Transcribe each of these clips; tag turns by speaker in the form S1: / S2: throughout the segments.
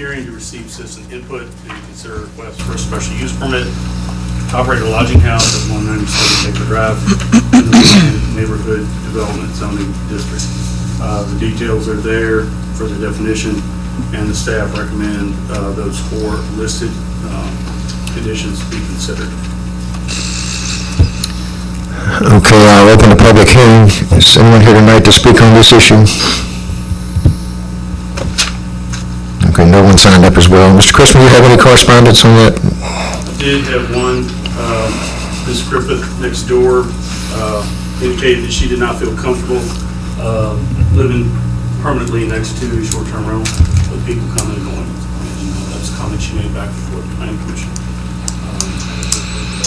S1: hearing to receive citizen input and consider requests for a special use permit to operate a lodging house at 197 Baker Drive in the Luray Neighborhood Development Zoning District. The details are there for the definition, and the staff recommend those four listed conditions be considered.
S2: Okay, I'll open the public hearing. Is anyone here tonight to speak on this issue? Okay, no one signed up as well. Mr. Christmas, you have any correspondence on that?
S1: I did have one. Ms. Griffith next door indicated that she did not feel comfortable living permanently next to a short-term rental with people coming and going. And that's a comment she made back before the planning commission.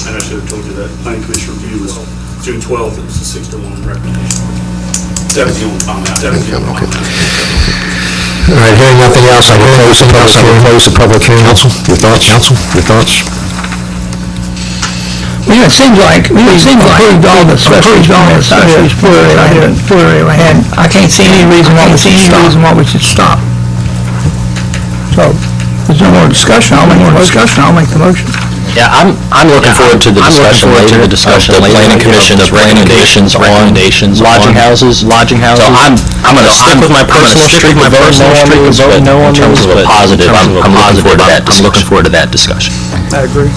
S1: And I should have told you that planning commission review was June 12th. It was a 6-1 recommendation. That was the only comment.
S2: All right, hearing nothing else, I will close the public hearing. Council, your thoughts? Council, your thoughts?
S3: Well, it seems like we approved all the special use area, and I can't see any reason why we should stop. So, if there's no more discussion, I'll make the motion.
S4: Yeah, I'm looking forward to the discussion later. The planning commission's recommendations on lodging houses. So I'm going to stick with my personal streak of voting no on those, but in terms of a positive, I'm looking forward to that discussion.
S3: I agree.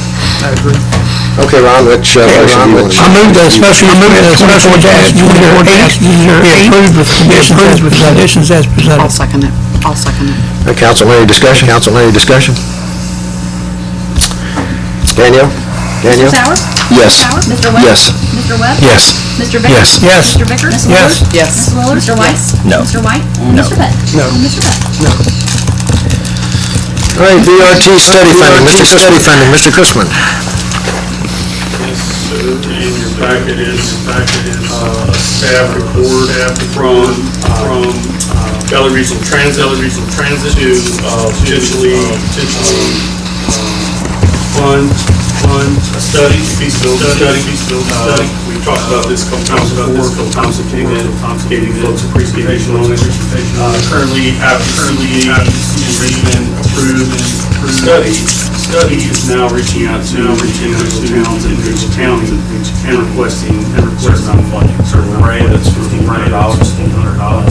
S2: Okay, Ron, which motion do you want to
S3: I moved the special use be approved with conditions as presented.
S5: I'll second it.
S2: Council, any discussion? Danielle?
S6: Mr. Sauer?
S2: Yes.
S6: Mr. Webb?
S2: Yes.
S6: Mr. Webb?
S2: Yes.
S6: Mr. Vickers?
S2: Yes.
S6: Mr. Vickers?
S3: Yes.
S5: Yes.
S6: Mr. Lillard? Mr. Weiss?
S4: No.
S6: Mr. White?
S4: No.
S6: Mr. Peck?
S3: No.
S6: And Mr. Peck?
S2: All right, VRT study funding, Mr. Chrisman.
S1: Yes, so in your packet is a staff report from Valley Regional Transit to potentially fund a study, feasibility study. We've talked about this a couple times before. Gave folks a presentation on it. Currently, after the Richmond approved study is now reaching out to towns in Ridge County and requesting funding. So Luray, that's $1,500.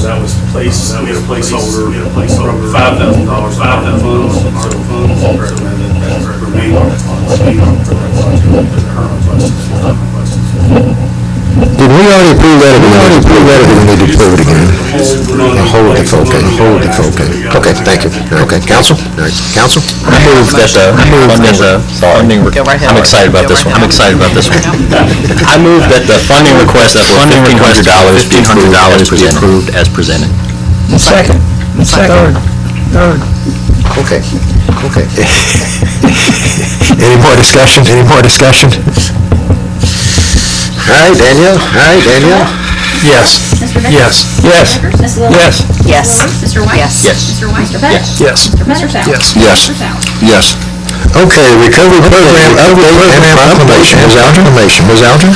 S1: That was the place. We had a placeholder from $5,000 out of funds. That remain on
S2: Did we already approve that, or do we need to approve it again? Hold it, okay. Okay, thank you. Okay, Council? All right, Council?
S4: I move that the funding. I'm excited about this one. I move that the funding request for $1,500 be approved as presented.
S3: Second. Third.
S2: Okay. Any more discussion? All right, Danielle? Yes.
S6: Mr. Vickers?
S2: Yes.
S3: Yes.
S6: Mr. Vickers? Ms. Lillard?
S5: Yes.
S6: Mr. Weiss?
S5: Yes.
S6: Mr. Weiss? Mr. Peck?
S2: Yes.
S6: Mr. Sauer?
S2: Yes.
S6: Mr. Sauer?
S2: Yes. Okay, recovery program update and proclamation. Ms. Alger?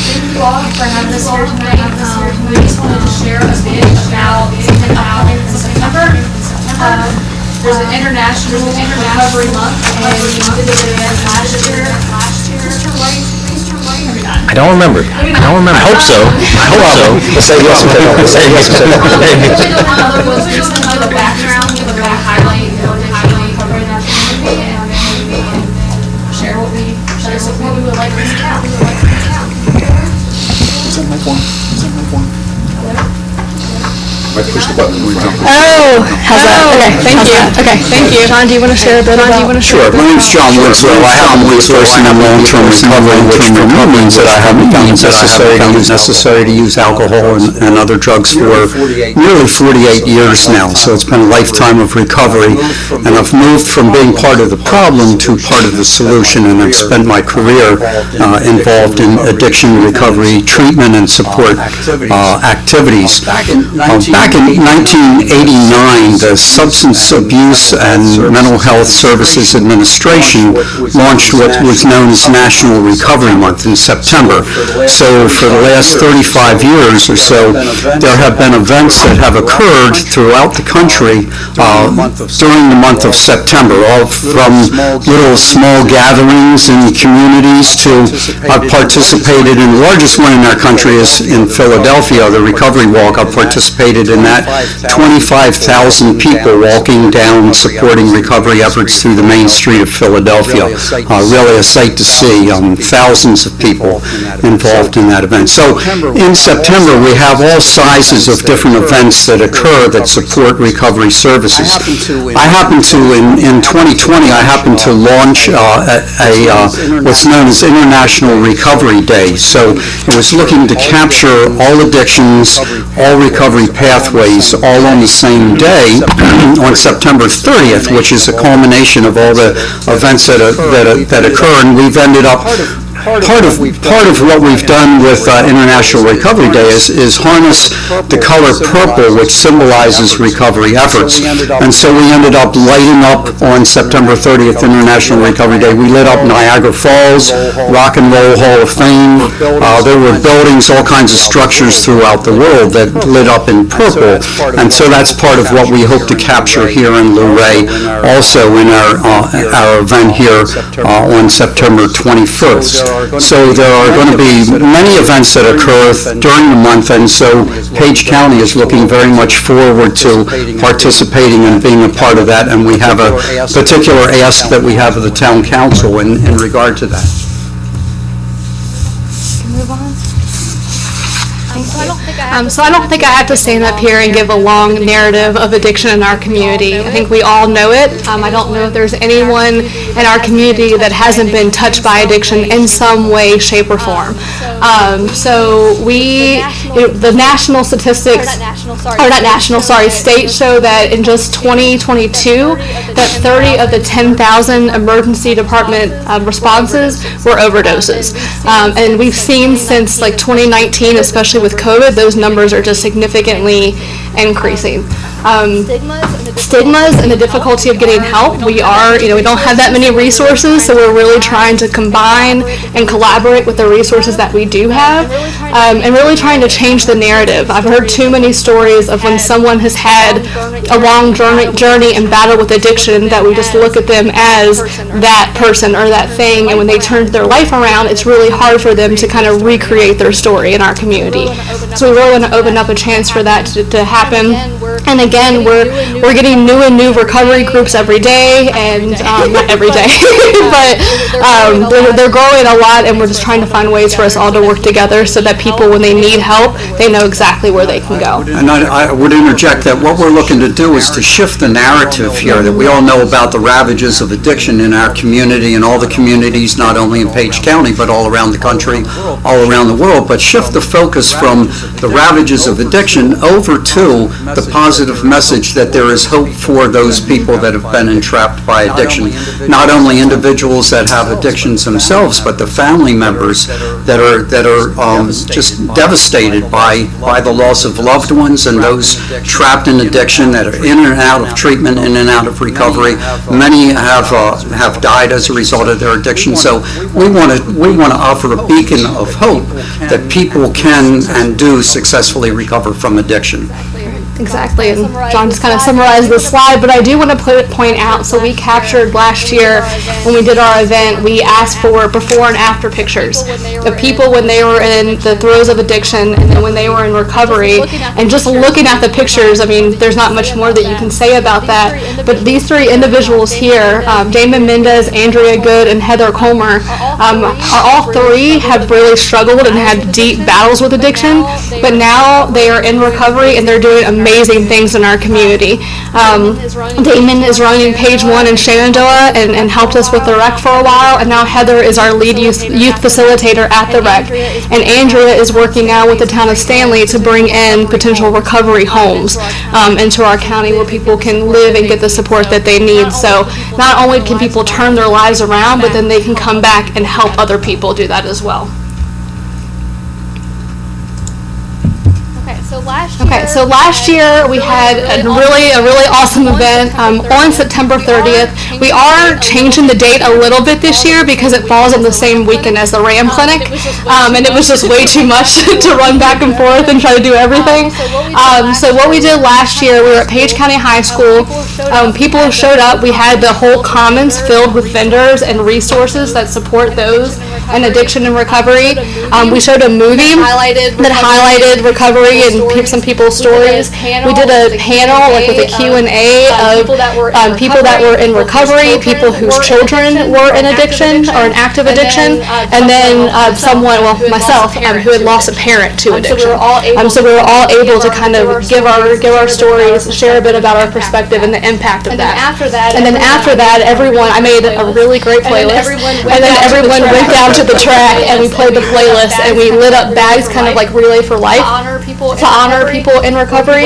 S7: Thank you all for having us here tonight. We just wanted to share a bit about something upcoming in September. There's an International Recovery Month, and we did this event last year. Please turn right.
S4: I don't remember. I hope so.
S2: Let's say yes.
S7: Really the one other was just to give a background, to really highlight recovery in our community, and then we can share what we would like to see out.
S8: Push the button. Oh, how's that? Okay, thank you. John, do you want to share a bit about?
S9: Sure. My name's John Winslow. I have resourcing and long-term recovery, which means that I haven't found it necessary to use alcohol and other drugs for nearly 48 years now. So it's been a lifetime of recovery, and I've moved from being part of the problem to part of the solution, and I've spent my career involved in addiction recovery treatment and support activities. Back in 1989, 2009, the Substance Abuse and Mental Health Services Administration launched what was known as National Recovery Month in September. So for the last 35 years or so, there have been events that have occurred throughout the country during the month of September, all from little small gatherings in communities to participated in the largest one in our country is in Philadelphia, the Recovery Walk. I've participated in that. 25,000 people walking down supporting recovery efforts through the main street of Philadelphia. Really a sight to see. Thousands of people involved in that event. So in September, we have all sizes of different events that occur that support recovery services. I happen to, in 2020, I happened to launch what's known as International Recovery Day. So it was looking to capture all addictions, all recovery pathways, all on the same day on September 30th, which is a culmination of all the events that occur. And we've ended up Part of what we've done with International Recovery Day is harness the color purple, which symbolizes recovery efforts. And so we ended up lighting up on September 30th, International Recovery Day. We lit up Niagara Falls, Rock and Roll Hall of Fame. There were buildings, all kinds of structures throughout the world that lit up in purple. And so that's part of what we hope to capture here in Luray, also in our event here on September 21st. So there are going to be many events that occur during the month, and so Page County is looking very much forward to participating and being a part of that, and we have a particular ask that we have of the town council in regard to that.
S8: Move on. So I don't think I have to stand up here and give a long narrative of addiction in our community. I think we all know it. I don't know if there's anyone in our community that hasn't been touched by addiction in some way, shape, or form. The national statistics, state show that in just 2022, that 30 of the 10,000 emergency department responses were overdoses. And we've seen since like 2019, especially with COVID, those numbers are just significantly increasing. Stigmas and the difficulty of getting help. We don't have that many resources, so we're really trying to combine and collaborate with the resources that we do have, and really trying to change the narrative. I've heard too many stories of when someone has had a long journey and battle with addiction that we just look at them as that person or that thing, and when they turn their life around, it's really hard for them to kind of recreate their story in our community. So we really want to open up a chance for that to happen. And again, we're getting new and new recovery groups every day, and not every day, but they're growing a lot, and we're just trying to find ways for us all to work together so that people, when they need help, they know exactly where they can go.
S9: And I would interject that what we're looking to do is to shift the narrative here, that we all know about the ravages of addiction in our community and all the communities, not only in Page County, but all around the country, all around the world, but shift the focus from the ravages of addiction over to the positive message that there is hope for those people that have been entrapped by addiction. Not only individuals that have addictions themselves, but the family members that are just devastated by the loss of loved ones, and those trapped in addiction that are in and out of treatment, in and out of recovery. Many have died as a result of their addiction. So we want to offer a beacon of hope that people can and do successfully recover from addiction.
S8: Exactly, and John just kind of summarized the slide, but I do want to point out, so we captured last year when we did our event, we asked for before and after pictures of people when they were in the throes of addiction and then when they were in recovery, and just looking at the pictures, I mean, there's not much more that you can say about that, but these three individuals here, Damon Mendez, Andrea Good, and Heather Comer, all three have really struggled and had deep battles with addiction, but now they are in recovery and they're doing amazing things in our community. Damon is running Page 1 in Shenandoah and helped us with the rec for a while, and now Heather is our lead youth facilitator at the rec, and Andrea is working now with the town of Stanley to bring in potential recovery homes into our county where people can live and get the support that they need. So not only can people turn their lives around, but then they can come back and help other people do that as well.
S6: Okay, so
S8: Okay, so last year we had a really awesome event on September 30th. We are changing the date a little bit this year because it falls on the same weekend as the Ram Clinic, and it was just way too much to run back and forth and try to do everything. So what we did last year, we were at Page County High School. People showed up. We had the whole commons filled with vendors and resources that support those and addiction and recovery. We showed a movie that highlighted recovery and some people's stories. We did a panel like with a Q&A of people that were in recovery, people whose children were in addiction or in active addiction, and then myself, who had lost a parent to addiction. So we were all able to kind of give our stories, share a bit about our perspective and the impact of that. And then after that, I made a really great playlist, and then everyone went down to the track and we played the playlist and we lit up bags, kind of like Relay for Life, to honor people in recovery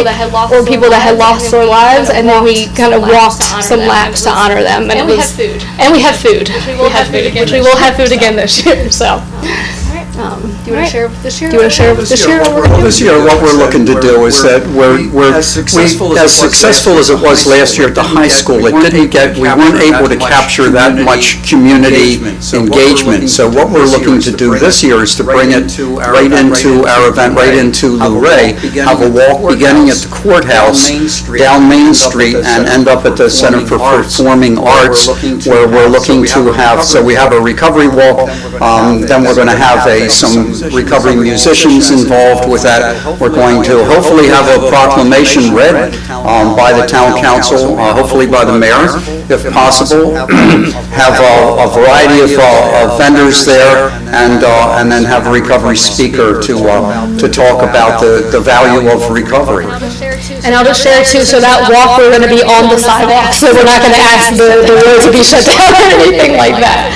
S8: or people that had lost their lives, and then we kind of walked some laps to honor them. And we had food. Which we will have food again this year. So. Do you want to share this year?
S9: This year, what we're looking to do is that as successful as it was last year at the high school, we weren't able to capture that much community engagement. So what we're looking to do this year is to bring it right into our event, right into Luray, have a walk beginning at the courthouse, down Main Street, and end up at the Center for Performing Arts, where we're looking to have, so we have a recovery walk, then we're going to have some recovery musicians involved with that. We're going to hopefully have a proclamation read by the town council, hopefully by the mayor, if possible. Have a variety of vendors there, and then have a recovery speaker to talk about the value of recovery.
S8: And I'll just share too, so that walk, we're going to be on the sidewalk, so we're not going to ask the road to be shut down or anything like that.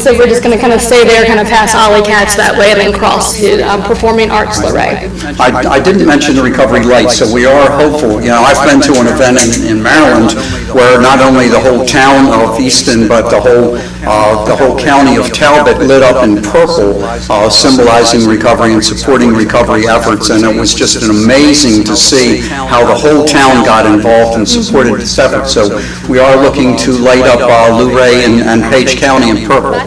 S8: So we're just going to kind of stay there, kind of pass Ollie Cats that way, and then cross to Performing Arts Luray.
S9: I didn't mention the recovery lights, so we are hopeful. I've been to an event in Maryland where not only the whole town of Easton, but the whole county of Talbot lit up in purple, symbolizing recovery and supporting recovery efforts, and it was just amazing to see how the whole town got involved and supported this effort. So we are looking to light up Luray and Page County in purple.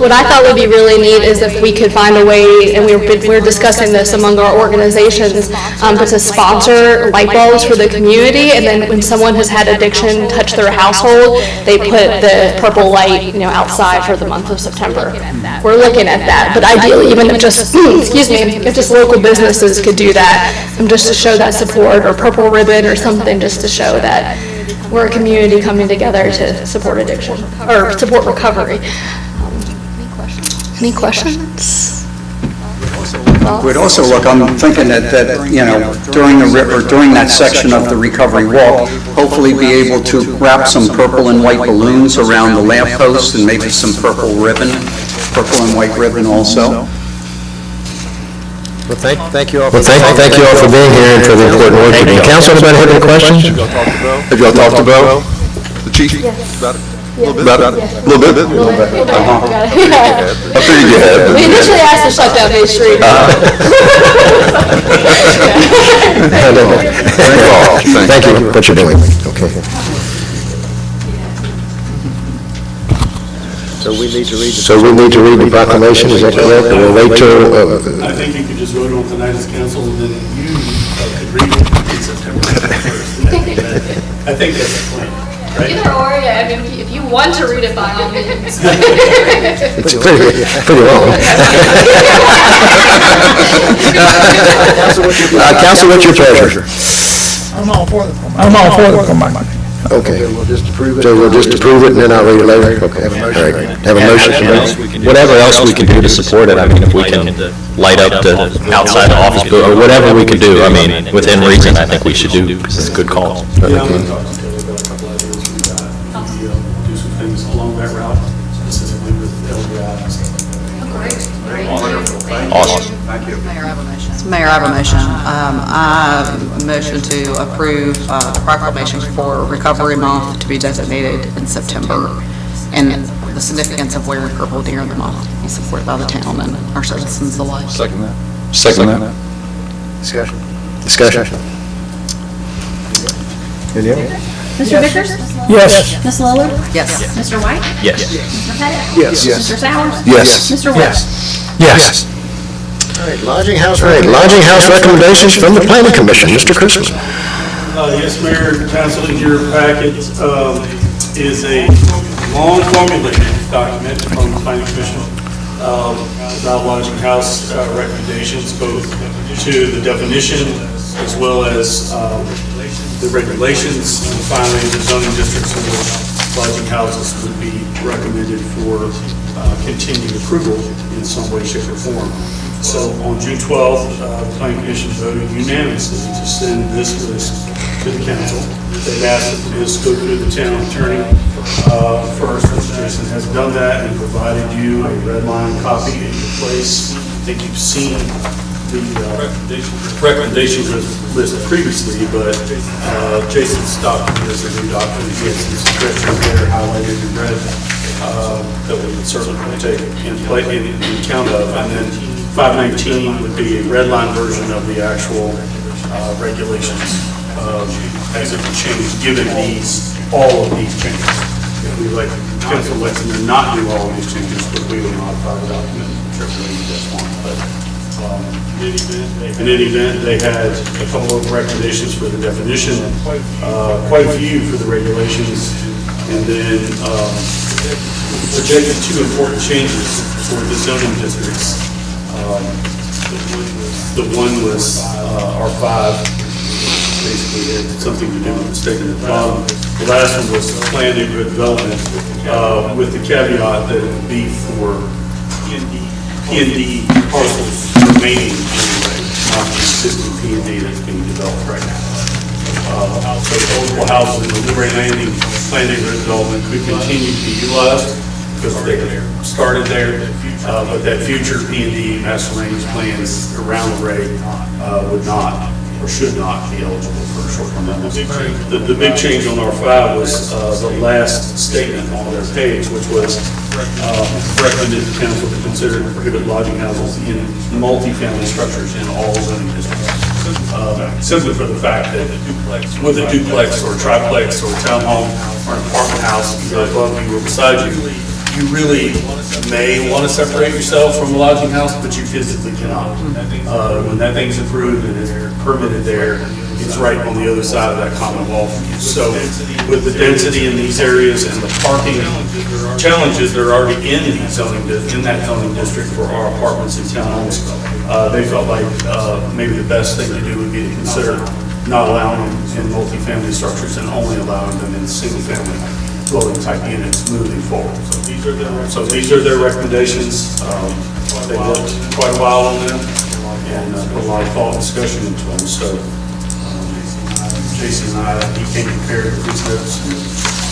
S8: What I thought would be really neat is if we could find a way, and we're discussing this among our organizations, but to sponsor light bulbs for the community, and then when someone has had addiction touch their household, they put the purple light, outside for the month of September. We're looking at that, but ideally, even if just, if just local businesses could do that, just to show that support, or purple ribbon or something, just to show that we're a community coming together to support addiction, or support recovery. Any questions?
S9: We'd also look, I'm thinking that during that section of the recovery walk, hopefully be able to wrap some purple and white balloons around the lamppost and maybe some purple and white ribbon also.
S2: Well, thank you all for being here and for the important work you're doing. Council, anybody have any questions?
S5: Have y'all talked to Bo? The chief? About it? A little bit? A little bit? I figured you had.
S8: We initially asked to shut down Main Street.
S2: Thank you for what you're doing. Okay. So we need to read the proclamation, is that correct? Or we'll wait till...
S1: I think you could just vote on tonight as council, and then you could read it in September 1st. I think that's the plan. Right?
S8: Either or, if you want to read it by all means.
S2: It's pretty long. Council, what's your pleasure?
S3: I'm all for the format.
S2: Okay. So we'll just approve it and then I'll read it later? Okay. All right. Have a motion.
S4: Whatever else we can do to support it, if we can light up the outside the office, or whatever we can do, within reason, I think we should do, because it's a good call.
S1: Do some things along that route, specifically with LBI and stuff like that.
S5: Wonderful.
S4: Awesome.
S5: Thank you.
S6: Mayor, I have a motion. I motion to approve the proclamation for Recovery Month to be designated in September, and the significance of wearing purple during the month to be supported by the town and our citizens alike.
S5: Second that. Second that.
S2: Discussion. Discussion? Any other?
S10: Mr. Vickers?
S3: Yes.
S10: Ms. Lillard?
S6: Yes.
S10: Mr. White?
S4: Yes.
S10: Mr. Pettit?
S2: Yes.
S10: Mr. Sowers?
S2: Yes.
S10: Mr. West?
S3: Yes.
S2: All right, lodging house recommendations from the planning commission. Mr. Christmas.
S1: Yes, Mayor, Council, in your packet is a long formulated document from the Planning Commission about lodging house recommendations, both to the definition as well as the regulations, and finally the zoning districts in which lodging houses would be recommended for continued approval in some way, shape, or form. So on June 12th, the Planning Commission voted unanimously to send this list to the council. They've asked that this go through the town attorney first, which Jason has done that and provided you a red line copy in your place. I think you've seen the recommendations list previously, but Jason's document is a new document. He has some suggestions there highlighted in red that we would certainly take in account of. And then 519 would be a red line version of the actual regulations as it would change, given all of these changes. If we like, council lets them not do all of these changes, but we will modify the document, whichever way you guys want. But in any event, they had a couple of recommendations for the definition, quite a few for the regulations, and then projected two important changes for the zoning districts. The one was R5. Basically, it had something to do with the statement at the bottom. The last one was planned neighborhood development, with the caveat that it would be for P&D parcels remaining anyway, not the existing P&D that's being developed right now. So eligible houses in the Luray Landing planned neighborhood development could continue to be utilized because they started there, but that future P&D master range plans around Luray would not or should not be eligible for short-term rentals. The big change on R5 was the last statement on their page, which was recommended the council to consider to prohibit lodging houses in multifamily structures in all zoning districts. Simply for the fact that with a duplex or a triplex or a townhome or an apartment house either above you or beside you, you really may want to separate yourself from a lodging house, but you physically cannot. When that thing's approved and is permitted there, it's right on the other side of that common wall from you. So with the density in these areas and the parking challenges that are already in that zoning district for our apartments and townhomes, they felt like maybe the best thing to do would be to consider not allowing them in multifamily structures and only allowing them in single-family dwelling type units moving forward. So these are their recommendations. They worked quite a while on them and put a lot of thought and discussion into them. So Jason and he came prepared with these notes, and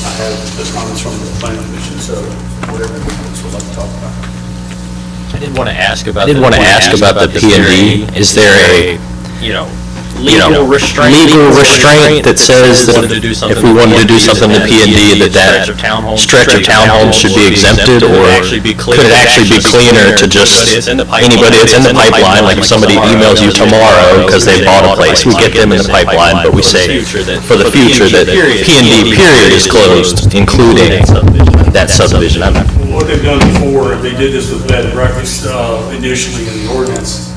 S1: I have the comments from the planning commission. So whatever you would like to talk about.
S4: I did want to ask about the P&D. Is there a, legal restraint that says that if we wanted to do something to P&D, that stretch of townhomes should be exempted, or could it actually be cleaner to just anybody that's in the pipeline, like if somebody emails you tomorrow because they bought a place, we get them in the pipeline, but we say for the future that P&D period is closed, including that subdivision.
S1: What they've done before, they did this with bed and breakfast initially in the ordinance.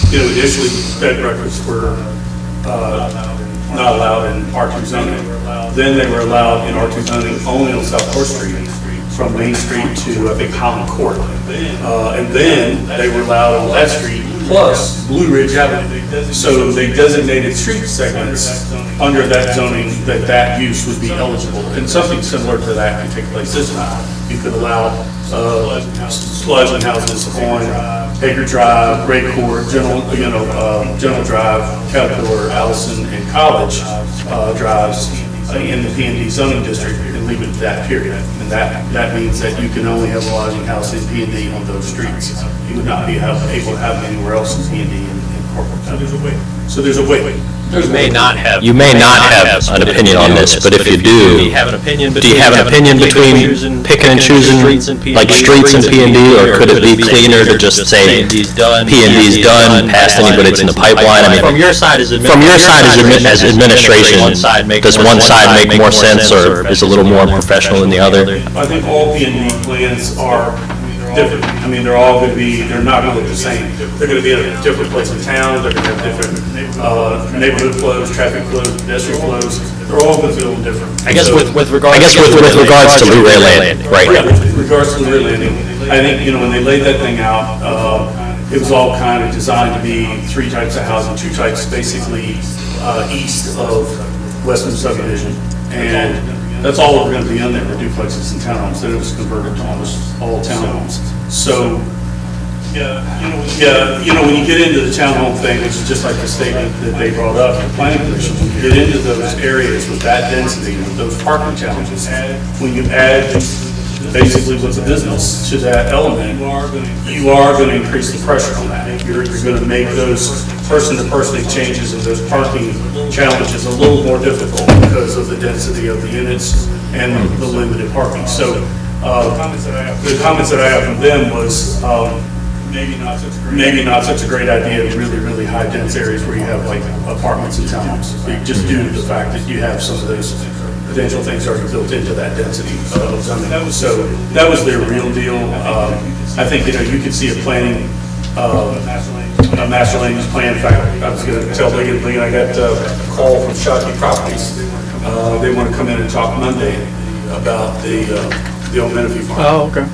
S1: Initially, bed and breakfasts were not allowed in R2 zoning. Then they were allowed in R2 zoning only on South 4th Street, from Main Street to, I think, Holland Court. And then they were allowed on that street, plus Blue Ridge Avenue. So they designated street segments under that zoning that use would be eligible. And something similar to that could take place this time. You could allow lodging houses on Baker Drive, Great Court, General Drive, Caterpillar, Allison, and College drives in the P&D zoning district and leave it at that period. And that means that you can only have a lodging house in P&D on those streets. You would not be able to have it anywhere else in P&D in corporate. So there's a way.
S4: You may not have an opinion on this, but if you do you have an opinion between picking and choosing, like streets and P&D, or could it be cleaner to just say P&D's done, past anybody that's in the pipeline? I mean, from your side as administration, does one side make more sense, or is a little more professional than the other?
S1: I think all P&D plans are different. I mean, they're all going to be, they're not going to look the same. They're going to be at a different place in town, they're going to have different neighborhood flows, traffic flows, pedestrian flows. They're all going to be a little different.
S4: I guess with regards to Luray Landing, right?
S1: Yeah, with regards to Luray Landing, I think, when they laid that thing out, it was all kind of designed to be 3 types of housing, 2 types basically east of Western subdivision. And that's all that were going to be in there, the duplexes and townhomes. Then it was converted to almost all townhomes. So, when you get into the townhome thing, which is just like the statement that they brought up, the planning commission, when you get into those areas with that density, with those parking challenges, when you add basically what's a business to that element, you are going to increase the pressure on that. You're going to make those person-to-person exchanges and those parking challenges a little more difficult because of the density of the units and the limited parking. So the comments that I have from them was maybe not such a great idea in really, really high dense areas where you have like apartments and townhomes, just due to the fact that you have some of those potential things already built into that density. So that was their real deal. I think, you could see a planning, a master land use plan. In fact, I was going to tell Ligon, I got a call from Shockey Properties. They want to come in and talk Monday about the old Menifee farm.
S3: Oh, okay.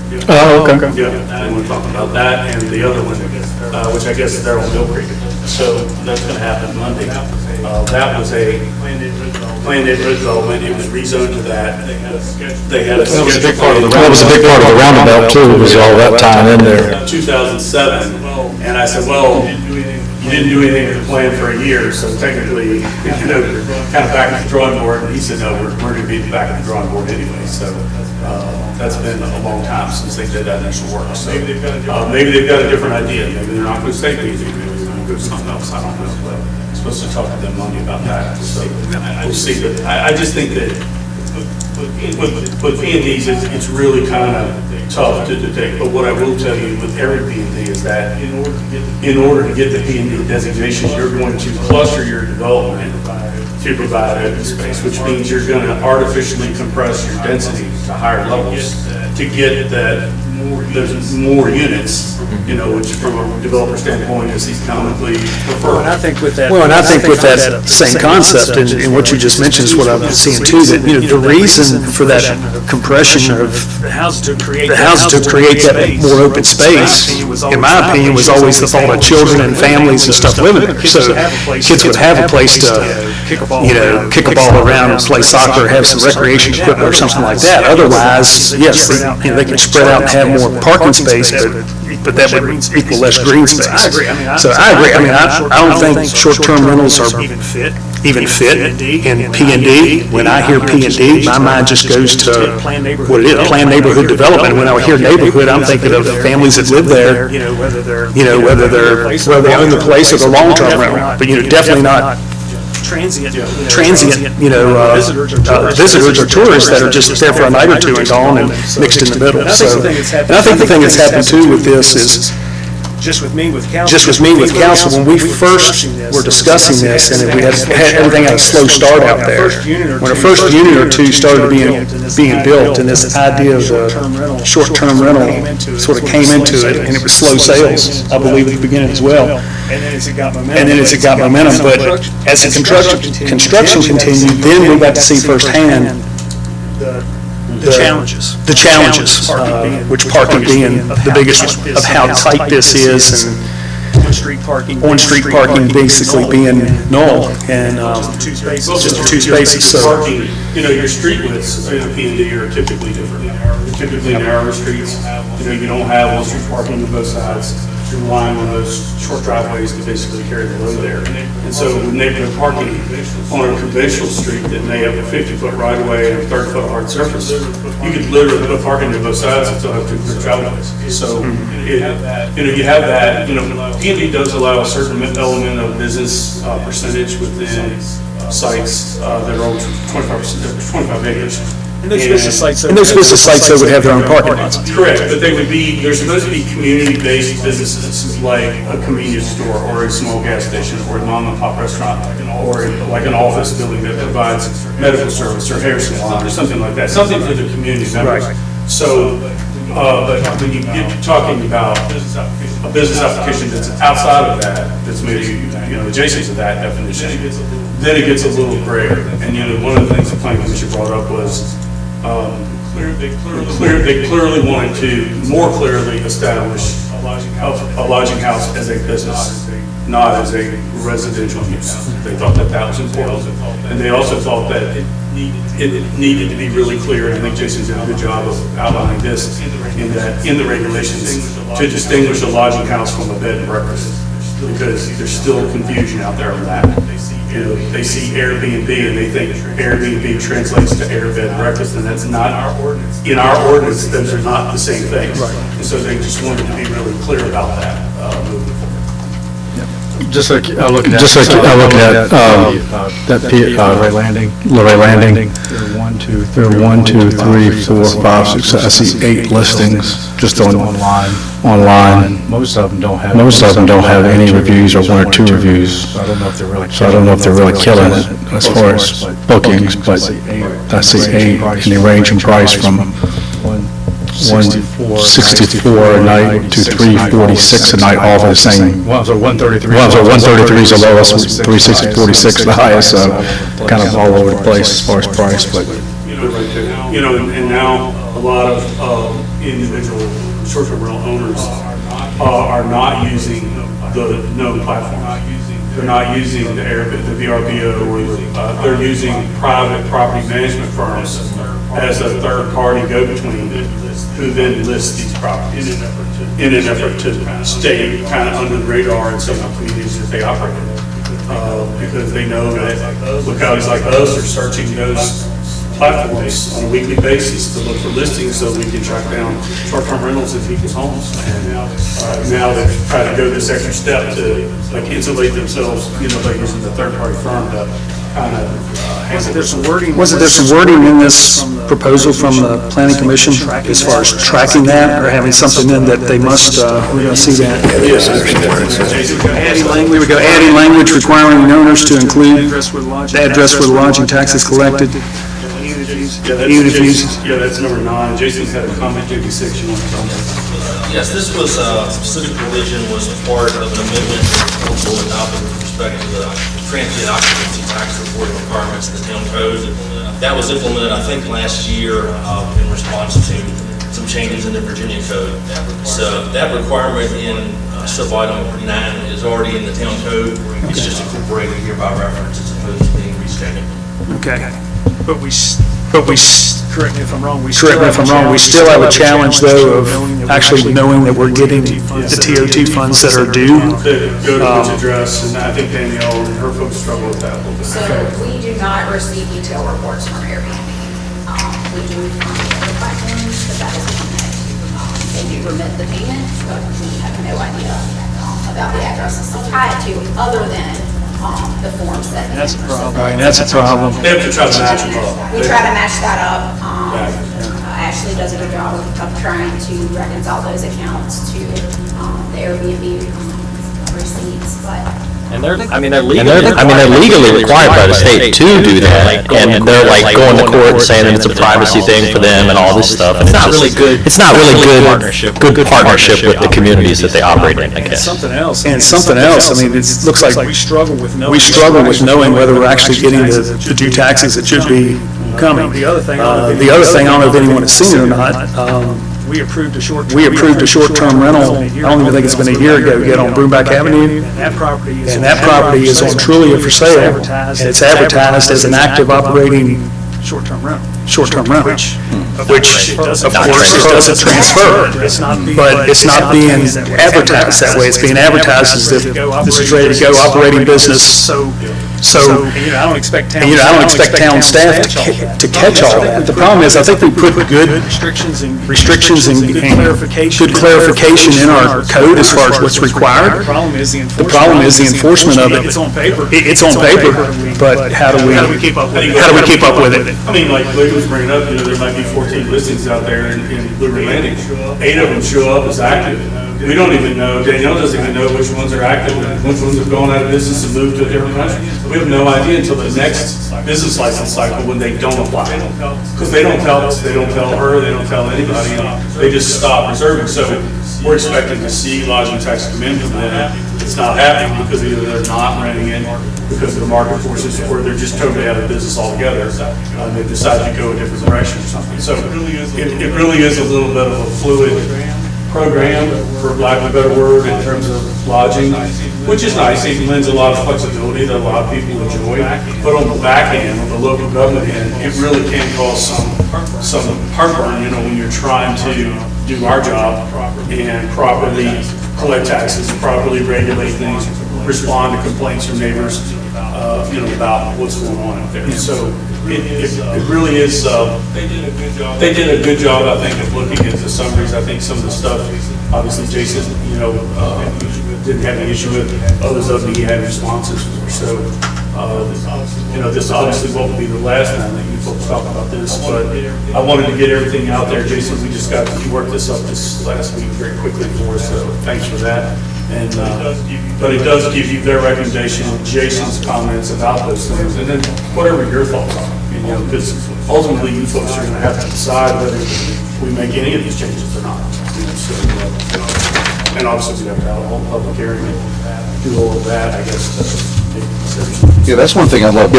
S1: Yeah, they want to talk about that and the other one, which I guess is there on Mill Creek. So that's going to happen Monday. That was a planned neighborhood development. It was rezoned to that. They had a schedule.
S2: That was a big part of the roundabout too, was all that time in there.
S1: 2007, and I said, well, you didn't do anything with the plan for a year, so technically, kind of back at the drawing board. And he said, no, we're going to be back at the drawing board anyway. So that's been a long time since they did that initial work. So maybe they've got a different idea. Maybe they're not going to stay busy. Maybe they're going to go something else. I don't know. But I'm supposed to talk to them Monday about that. So we'll see. But I just think that with P&Ds, it's really kind of tough to detect. But what I will tell you with every P&D is that in order to get the P&D designation, you're going to cluster your development to provide open space, which means you're going to artificially compress your density to higher levels to get that there's more units, which from a developer standpoint is economically preferred.
S11: And I think with that,
S9: same concept, and what you just mentioned is what I'm seeing too, that, the reason for that compression of
S11: the houses to create
S9: that more open space, in my opinion, was always the thought of children and families and stuff living there. So kids would have a place to, kick a ball around and play soccer, have some recreation equipment or something like that. Otherwise, yes, they can spread out and have more parking space, but that would equal less green space. So I agree. I don't think short-term rentals are even fit in P&D. When I hear P&D, my mind just goes to what it is, planned neighborhood development. When I hear neighborhood, I'm thinking of families that live there, whether they own the place or the long-term rental, but definitely not transient, visitors or tourists that are just there for a night or two and gone and mixed in the middle. So, and I think the thing that's happened too with this is,
S11: just with me with
S9: council, when we first were discussing this, and we had everything had a slow start out there, when the first unit or two started being built, and this idea of the short-term rental sort of came into it, and it was slow sales, I believe, at the beginning as well.
S11: And then as it got momentum,
S9: but as the construction continued, then we got to see firsthand
S11: the challenges,
S9: which parking being the biggest of how tight this is, and
S11: on-street parking
S9: basically being null, and just two spaces. So
S1: parking, your street widths in a P&D are typically different. Typically narrower streets, you don't have on-street parking on both sides. relying on those short driveways to basically carry the load there. And so when they put parking on a conventional street that may have a 50-foot right-of-way and a 30-foot hard surface, you could literally put parking on both sides and still have 2 clear driveways. So, you have that, P&D does allow a certain element of business percentage within sites that are over 25 acres.
S11: And those business sites, though, would have their own parking lots.
S1: Correct, but they're supposed to be community-based businesses like a convenience store or a small gas station or a mom-and-pop restaurant or like an office building that provides medical service or hair salon or something like that, something for the community members. So, but when you get to talking about a business application that's outside of that, that's maybe, adjacent to that definition, then it gets a little grayer. And, one of the things the planning commission brought up was, they clearly wanted to more clearly establish a lodging house as a business, not as a residential use. They thought that was important. And they also thought that it needed to be really clear, and I think Jason did a good job of outlining this, in the regulations, to distinguish a lodging house from a bed and breakfast, because there's still confusion out there on that. They see Airbnb and they think Airbnb translates to air bed and breakfast, and that's not in our ordinance. Those are not the same things. And so they just wanted to be really clear about that moving forward.
S12: Just like looking at that Luray Landing. There are 1, 2, 3, 4, 5, 6. I see 8 listings just online. Most of them don't have any reviews or 1 or 2 reviews. So I don't know if they're really killing it as far as bookings, but I see 8, and they range in price from 164 a night to 346 a night, all for the same.
S11: Ones are 133.
S12: 133 is the lowest, 346 the highest, so kind of all over the place as far as price, but.
S1: And now a lot of individual short-term rental owners are not using the known platform. They're not using the VRBO, or they're using private property management firms as a third-party go-between who then lists these properties in an effort to stay kind of under the radar in some of the communities that they operate in. Because they know that localities like us are searching those platforms on a weekly basis to look for listings so we can track down short-term rentals in people's homes. And now they've tried to go this extra step to insulate themselves, by using the third-party firm to kind of
S11: Wasn't there some wording in this proposal from the planning commission as far as tracking that, or having something in that they must, we're going to see that?
S1: Yes.
S11: We would go adding language requiring owners to include the address where the lodging tax is collected.
S1: Yeah, that's number 9. Jason's had a comment, 56, you want to comment?
S13: Yes, this was, specific provision was part of an amendment that council adopted with respect to the transient occupancy tax reporting requirements in the town code. That was implemented, I think, last year in response to some changes in the Virginia code. So that requirement in sub-item 9 is already in the town code. It's just incorporated here by reference as opposed to being restated.
S11: Okay. But we, correct me if I'm wrong, we still have a challenge, though, of actually knowing that we're getting the TOT funds that are due.
S1: Go to which address, and I think Danielle and her folks struggle with that a little bit.
S14: So we do not receive detail reports from Airbnb. We do from other platforms, but that is one that they do remit the payment, but we have no idea about the addresses to tie it to, other than the forms that.
S11: That's a problem. Right, that's a problem.
S1: They have to try to match them up.
S14: We try to match that up. Ashley does a good job of trying to reconcile those accounts to the Airbnb receipts, but.
S4: And they're legally required by the state to do that, and they're like going to court and saying that it's a privacy thing for them and all this stuff, and it's not really good partnership with the communities that they operate in, I guess.
S11: And something else, I mean, it looks like we struggle with knowing whether we're actually getting the due taxes that should be coming. The other thing, I don't know if anyone has seen it or not, we approved a short-term rental, I don't even think it's been a year ago yet, on Broomback Avenue. And that property is on Trulia for sale, and it's advertised as an active operating short-term rental, which of course, it doesn't transfer. But it's not being advertised that way. It's being advertised as if this is ready to go, operating business. So, and I don't expect town staff to catch all that. The problem is, I think we put good restrictions and good clarification in our code as far as what's required. The problem is the enforcement of it. It's on paper, but how do we keep up with it?
S1: I mean, like Luke was bringing up, there might be 14 listings out there in Luray Landing. 8 of them show up as active. We don't even know, Danielle doesn't even know which ones are active and which ones have gone out of business and moved to a different country. We have no idea until the next business license cycle when they don't apply. Because they don't tell us, they don't tell her, they don't tell anybody, and they just stop reserving. So we're expecting to see lodging tax come in from them. It's not happening because either they're not renting it because of the market forces, or they're just totally out of business altogether. They decide to go a different direction or something. So it really is a little bit of a fluid program, for lack of a better word, in terms of lodging, which is nice. It lends a lot of flexibility that a lot of people enjoy. But on the back end, on the local government end, it really can cause some heartburn, when you're trying to do our job and properly collect taxes, properly regulate things, respond to complaints from neighbors, about what's going on out there. So it really is, they did a good job, I think, of looking at the summaries. I think some of the stuff, obviously Jason, didn't have an issue with, others of them he had responses for. So, this obviously won't be the last time that you folks talk about this, but I wanted to get everything out there. Jason, you worked this up this last week very quickly for us, so thanks for that. And, but it does give you their recommendation, Jason's comments about those things, and then whatever your thoughts are, because ultimately you folks are going to have to decide whether we make any of these changes or not. And obviously we have to have a whole public hearing and do all of that, I guess.
S5: Yeah, that's one thing I'd love to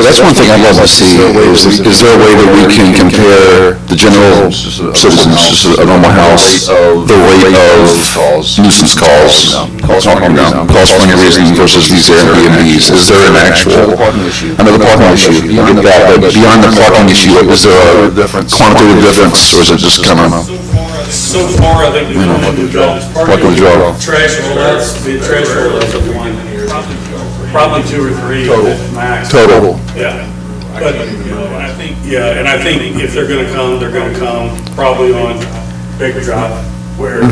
S5: see, is there a way that we can compare the general citizens, just a normal house, the rate of nuisance calls for any reason versus these Airbnbs? Is there an actual, I know the parking issue, I get that, but beyond the parking issue, is there a quantitative difference, or is it just kind of?
S1: So far, I think we've done a good job.
S5: What can we draw?
S1: Trash rollouts, are one, probably 2 or 3 max.
S5: Total.
S1: Yeah. But, I think if they're gonna come probably on Baker Drive, where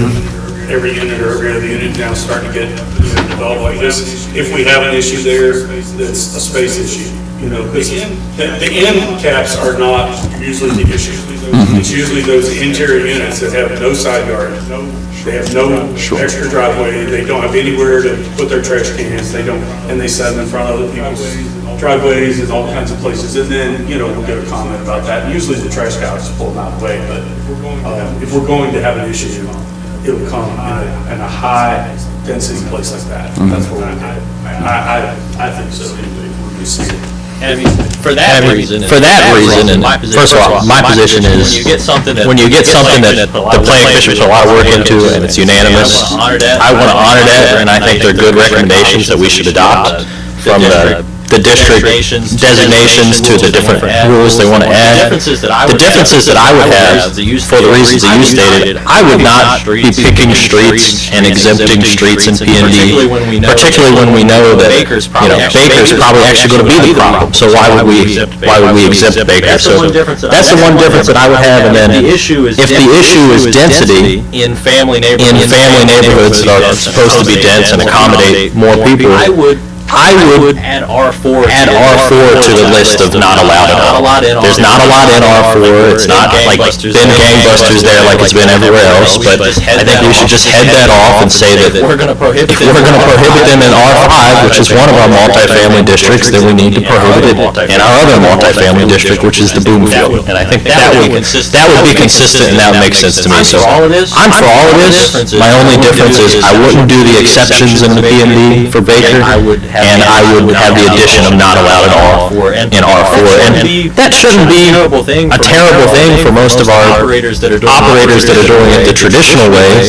S1: every unit or every other unit now starting to get, developed like this. If we have an issue there, that's a space issue, because the end caps are not usually the issue. It's usually those interior units that have no side yard, they have no extra driveway, they don't have anywhere to put their trash cans, and they set them in front of other people's driveways and all kinds of places, and then, we'll get a comment about that. And usually the trash guys pull them out of the way, but if we're going to have an issue, it'll come in a high-density place like that. That's what we do. I think so. You see it.
S4: For that reason, and first of all, my position is, when you get something that the planning commission puts a lot of work into and it's unanimous, I want to honor that, and I think they're good recommendations that we should adopt from the district designations to the different rules they want to add. The differences that I would have, for the reasons that you stated, I would not be picking streets and exempting streets in P&D, particularly when we know that, Baker's probably actually going to be the problem. So why would we exempt Baker? So that's the one difference that I would have. And then if the issue is density in family neighborhoods that are supposed to be dense and accommodate more people, I would add R4 to the list of not allowed at all. There's not a lot in R4. It's not like been gangbusters there like it's been everywhere else, but I think we should just head that off and say that if we're going to prohibit them in R5, which is one of our multifamily districts, then we need to prohibit it in our other multifamily district, which is the Boomfield. And I think that would be consistent, and that would make sense to me. So I'm for all of this. My only difference is I wouldn't do the exceptions in the P&D for Baker, and I would have the addition of not allowed at all in R4. And that shouldn't be a terrible thing for most of our operators that are doing it the traditional way.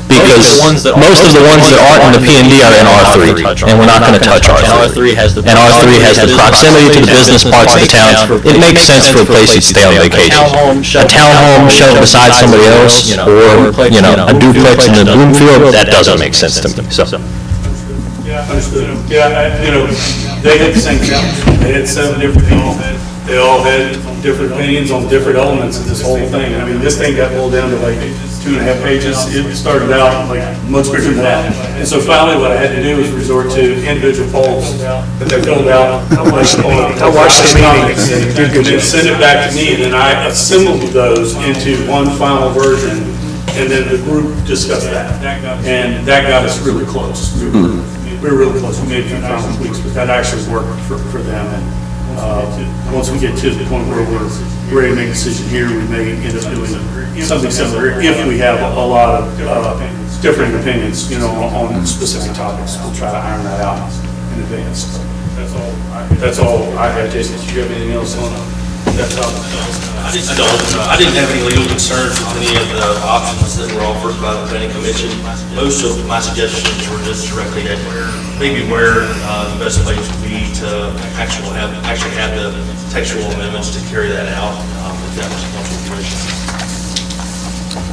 S4: because most of the ones that aren't in the P and D are in R3, and we're not gonna touch R3. And R3 has the proximity to the business parts of the town. It makes sense for a place you'd stay on vacation. A townhome sheltered beside somebody else, or, a duplex in the Bloomfield, that doesn't make sense to me, so.
S1: Understood. Yeah, they had the same challenge. They had 7 different people. They all had different opinions on different elements of this whole thing. I mean, this thing got boiled down to like 2.5 pages. It started out like much bigger than that. And so finally what I had to do was resort to individual polls that they filled out.
S11: I watched the meeting.
S1: And then sent it back to me, and then I assembled those into one final version, and then the group discussed that. And that got us really close. We were really close. We made a few final tweaks, but that actually worked for them. And once we get to the point where we're ready to make a decision here, we may end up doing something similar if we have a lot of different opinions, on specific topics. We'll try to iron that out in advance. That's all I had. Jason, did you have anything else on that topic?
S13: I didn't have any legal concerns with any of the options that were offered by the planning commission. Most of my suggestions were just directly at maybe where the best place would be to actually have the textual amendments to carry that out, if that was council commission.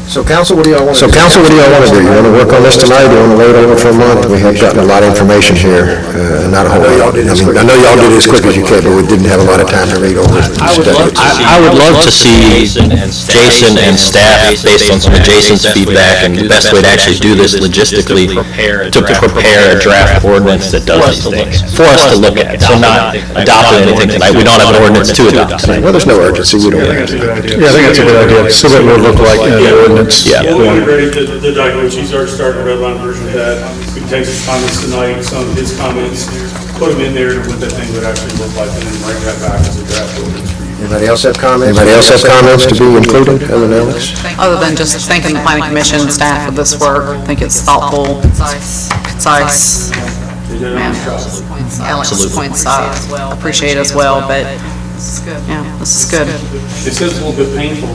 S2: So council, what do y'all want to do? You want to work on this tonight, or you want to wait over for a month? We have gotten a lot of information here, not a whole lot. I know y'all did it as quick as you could, but we didn't have a lot of time to read over it.
S4: I would love to see Jason and staff, based on some of Jason's feedback, and the best way to actually do this logistically, to prepare a draft ordinance that does these things, for us to look at. So not adopting anything tonight. We don't have an ordinance to adopt tonight.
S2: Well, there's no urgency, we don't have to.
S12: Yeah, I think that's a good idea. See what it would look like in the ordinance.
S4: Yeah.
S1: We'll integrate the document. She's already started a red line version of that. We can take his comments tonight, some of his comments, put them in there to what that thing would actually look like, and then bring that back as a draft ordinance for you.
S2: Anybody else have comments? To be included, other than Alex?
S6: Other than just thanking the planning commission staff for this work, I think it's thoughtful, concise. Alex points I appreciate as well, but yeah, this is good.
S1: It says a little bit painful,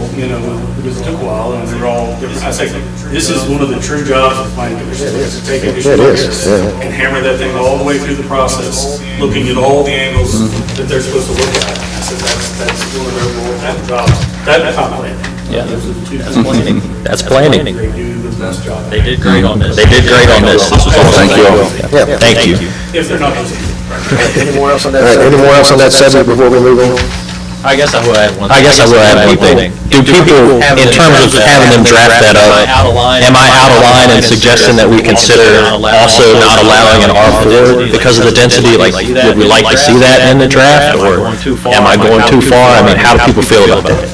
S1: because it took a while, and they're all different. I say, this is one of the true jobs of the planning commission, is to take an issue like this and hammer that thing all the way through the process, looking at all the angles that they're supposed to look at. I said, that's one of their more jobs. That's not planning.
S4: Yeah.
S1: Those are the two things.
S4: That's planning.
S1: They do the best job.
S4: They did great on this.
S5: Thank you all.
S2: Yeah.
S4: Thank you.
S1: If they're not busy.
S2: Any more else on that subject before we move on?
S4: I guess I will add one thing. Do people, in terms of having them draft that up, am I out of line in suggesting that we consider also not allowing an R4 because of the density? Like, would we like to see that in the draft, or am I going too far? I mean, how do people feel about that?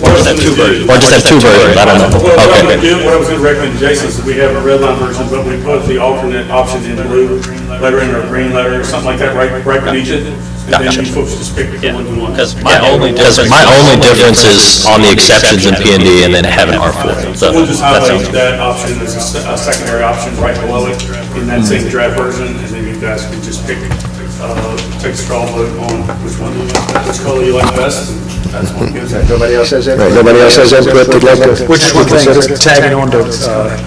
S4: Or just have two versions? I don't know.
S1: What I
S4: Okay.
S1: was going to recommend to Jason is that we have a red line version, but we put the alternate option in blue lettering or green letter or something like that, right beneath it. And then you folks just pick the one you want.
S4: Because my only difference is on the exceptions in P and D and then having R4.
S1: So we'll just highlight that option as a secondary option right below it in that same draft version, and then you guys can just take a straw vote on which color you like best. And that's what gives it.
S2: Nobody else has input? Nobody else has input they'd like to?
S11: Which is one thing, tagging on to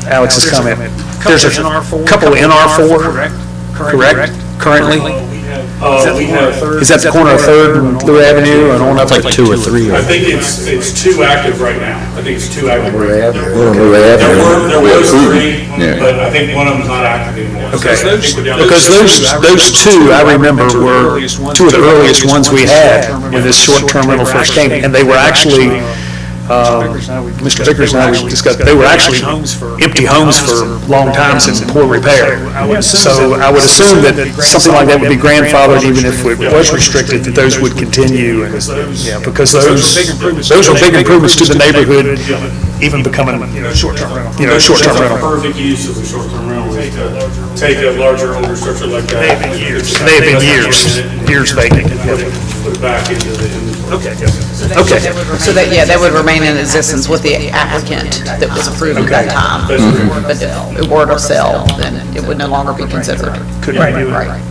S11: Alex's comment. There's a couple in R4, correct, currently? Is that the corner of 3rd and Luray Avenue and on up?
S4: It's like 2 or 3.
S1: I think it's 2 active right now. I think it's 2 active right now.
S2: Luray Avenue.
S1: There was 3, but I think one of them's not active anymore.
S11: Okay, because those 2, I remember, were 2 of the earliest ones we had when this short-term rental first came, and they were actually, Mr. Vickers and I discussed, they were actually empty homes for long times in poor repair. So I would assume that something like that would be grandfathered even if it was restricted, that those would continue. And, yeah, because those were big improvements to the neighborhood, even becoming, short-term rental. Short-term rental.
S1: Perfect use of a short-term rental is to take a larger, older structure like that.
S11: They have been years vacant.
S1: Put it back into the inventory.
S11: Okay.
S6: So that would remain in existence with the applicant that was approved at that time. But if it were to sell, then it would no longer be considered.
S11: Couldn't redo it.
S6: Right.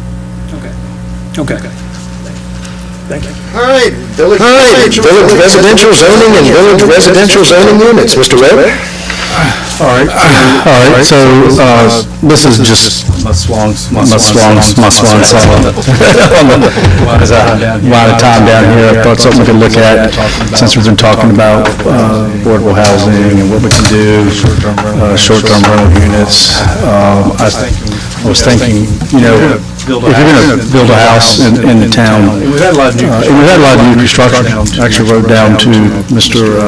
S11: Okay. Thank you.
S2: All right, village residential zoning and village residential zoning units. Mr. Webb?
S12: All right, so, this is just my swan song. As I amount of time down here, I thought something we could look at, since we've been talking about, affordable housing and what we can do, short-term rental units. I was thinking, if you're gonna build a house in the town, we've had a lot of new construction. I actually wrote down to Mr.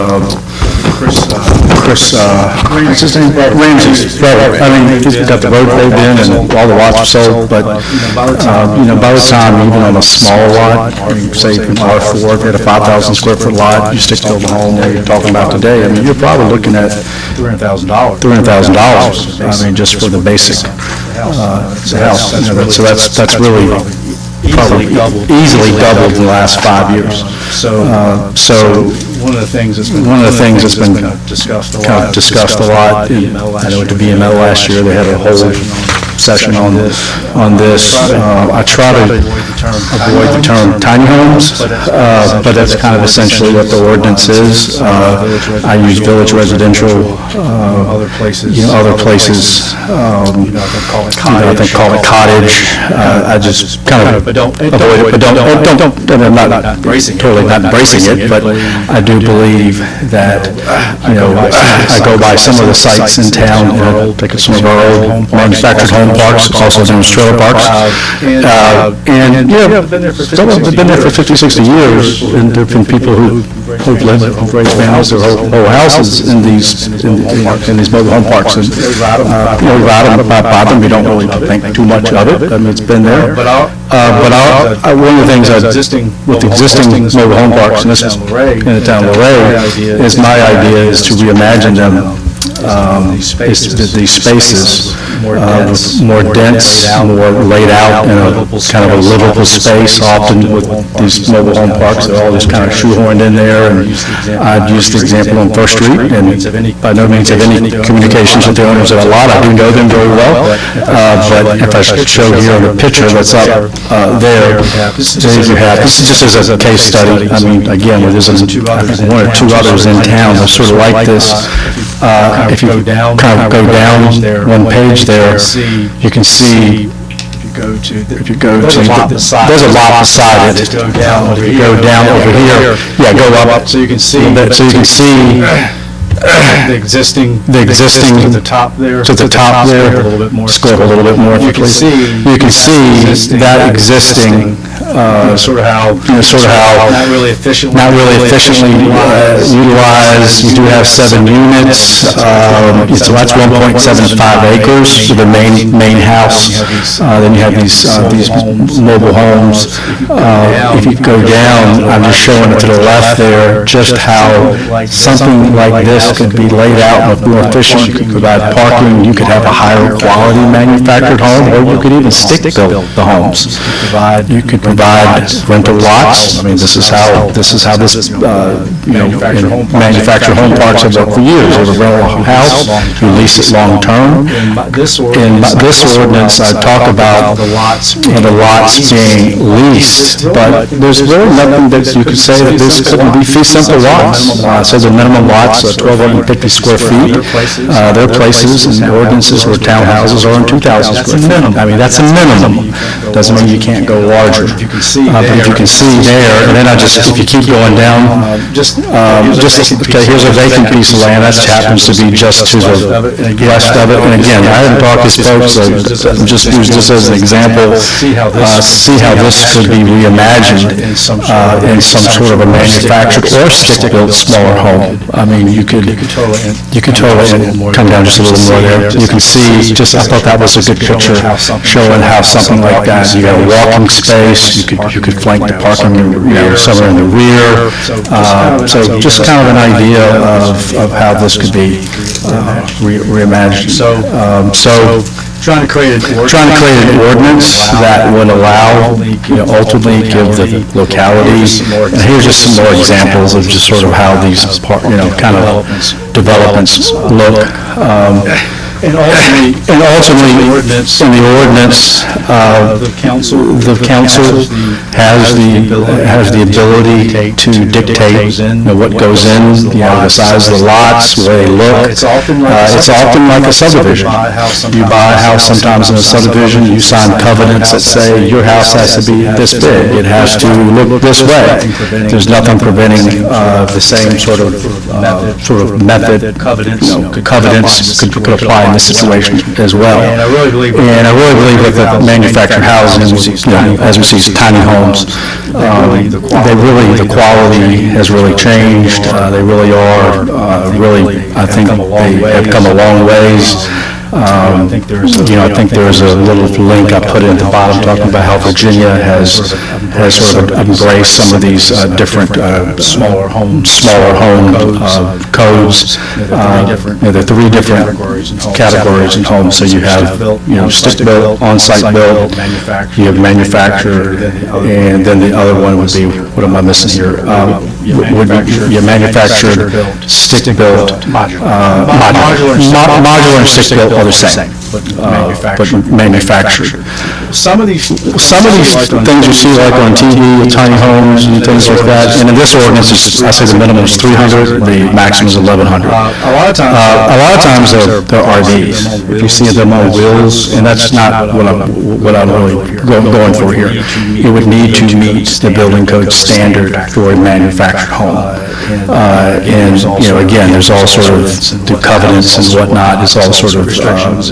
S12: Chris, what's his name? Ramsey's brother. I mean, he's got the road paved in and all the lots are sold, but, by the time, even on a small lot, say from R4, if you had a 5,000 square foot lot, you stick to the home that you're talking about today, I mean, you're probably looking at $300,000. I mean, just for the basic, house. So that's really probably easily doubled in the last 5 years. So one of the things that's been kind of discussed a lot, I know at the BML last year, they had a whole session on this. I try to avoid the term tiny homes, but that's kind of essentially what the ordinance is. I use village residential, other places, I think call it cottage. I just kind of avoid it, but I'm not totally not embracing it, but I do believe that, I go by some of the sites in town, take some of our old manufactured home parks, also known as trailer parks. And, some of them have been there for 50, 60 years, and there have been people who've raised families, their whole houses in these mobile home parks. And, we ride them, buy them, we don't really think too much of it. I mean, it's been there. But one of the things with the existing mobile home parks in the town of Luray, is my idea is to reimagine them, these spaces, more dense, more laid out in a kind of a livable space. Often with these mobile home parks, they're all just kind of shoehorned in there. And I'd use the example on First Street, and by no means have any communications with the owners of a lot. I do know them very well, but if I show here on the picture that's up there, this is just as a case study. I mean, again, there's I think one or two others in town that sort of like this. If you kind of go down one page there, you can see, if you go to, there's a lot beside it. If you go down over here, go up, so you can see the existing to the top there. Scroll a little bit more, if you please. You can see that existing, sort of how not really efficiently utilized. You do have 7 units, so that's 1.75 acres for the main house. Then you have these mobile homes. If you go down, I'm just showing it to the left there, just how something like this could be laid out more efficient. You could provide parking, you could have a higher quality manufactured home, or you could even stick build the homes. You could provide rental lots. I mean, this is how manufactured home parks have worked for years. You have a rental house, you lease it long term. In this ordinance, I talk about the lots being leased, but there's really nothing that you could say that this couldn't be fee simple lots. So the minimum lots are 1,250 square feet. There are places and ordinances where townhouses are in 2,000 square feet. I mean, that's a minimum. Doesn't mean you can't go larger. But if you can see there, and then if you keep going down, okay, here's a vacant piece of land, that happens to be just to the west of it. And again, I haven't talked to folks, so just use this as an example, see how this could be reimagined in some sort of a manufactured or stick-built smaller home. I mean, you could totally come down just a little more there. You can see, I thought that was a good picture showing how something like that, you got a walking space, you could flank the parking, somewhere in the rear. So just kind of an idea of how this could be reimagined. So trying to create an ordinance that would allow, ultimately give the localities, and here's just some more examples of just sort of how these, kind of developments look. And ultimately, in the ordinance, the council has the ability to dictate what goes in, the size of the lots, where they look. It's often like a subdivision. You buy a house sometimes in a subdivision, you sign covenants that say your house has to be this big, it has to look this way. There's nothing preventing the same sort of method, covenants could apply in this situation as well. And I really believe with the manufactured housing, as we see, tiny homes, the quality has really changed. They really are, I think they have come a long ways. I think there's a little link I put in at the bottom talking about how Virginia has sort of embraced some of these different smaller home codes. There are three different categories in homes. So you have stick built, on-site built, you have manufactured, and then the other one would be, what am I missing here? Your manufactured, stick built, modular and stick built are the same, but manufactured. Some of these things you see like on TV, tiny homes and things like that, and in this ordinance, I say the minimum is 300, the maximum is 1,100. A lot of times they're RVs. If you see them on wheels, and that's not what I'm really going for here. It would need to meet the building code standard for a manufactured home. And again, there's all sort of the covenants and whatnot. It's all sort of restrictions,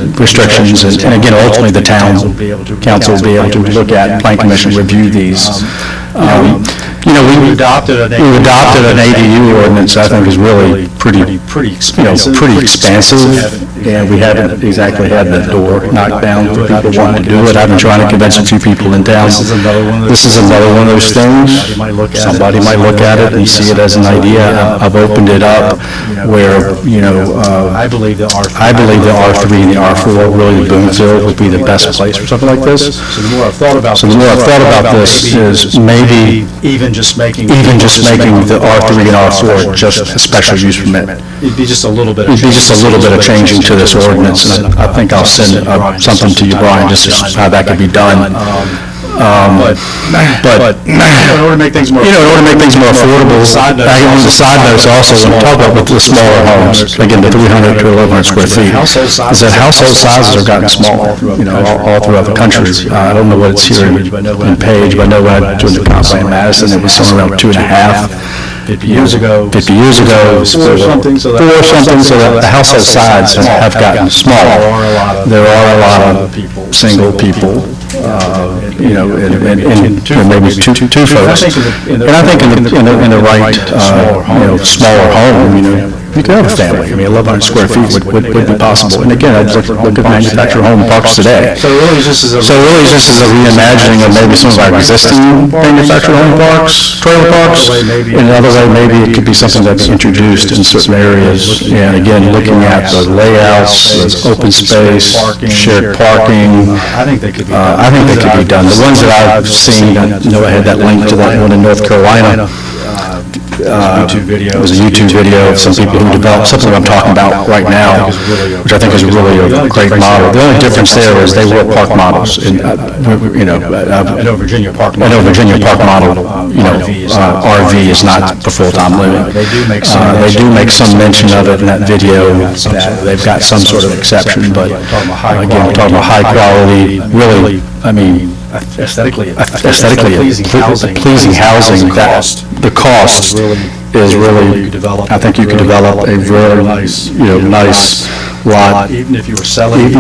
S12: and again, ultimately, the council will be able to look at, plan commission, review these. We adopted an ADU ordinance, I think is really pretty expansive, and we haven't exactly had the door knocked down for people wanting to do it. I've been trying to convince a few people in town. This is another one of those things. Somebody might look at it and see it as an idea. I've opened it up where, I believe the R3 and the R4, really the Boonville would be the best place for something like this. So the more I've thought about this is maybe even just making the R3 and R4 just a special use permit. It'd be just a little bit of changing to this ordinance, and I think I'll send something to you, Brian, just how that could be done. But in order to make things more affordable, one of the side notes also, when we talk about with the smaller homes, again, the 300 to 1,100 square feet, is that household sizes have gotten smaller, all throughout the country. I don't know what it's here in Page, but I know when I was doing the comp plan in Madison, it was somewhere around 2.5. 50 years ago, it was 4 something, so that the household sizes have gotten smaller. There are a lot of single people, and maybe two folks. And I think in the right, smaller home, you could have a family. 1,100 square feet would be possible. And again, I'd look at manufactured home parks today. So really this is a reimagining of maybe some of our existing manufactured home parks, trailer parks. In another way, maybe it could be something that's introduced in certain areas. And again, looking at the layouts, the open space, shared parking. I think they could be done. The ones that I've seen, I know I had that link to that one in North Carolina. It was a YouTube video of some people who developed something I'm talking about right now, which I think is really a great model. The only difference there is they were park models. I know Virginia park model, RV is not for full-time living. They do make some mention of it in that video, that they've got some sort of exception, but again, we're talking about high quality, really, aesthetically pleasing housing. The cost is really, I think you could develop a very nice lot, even if you were selling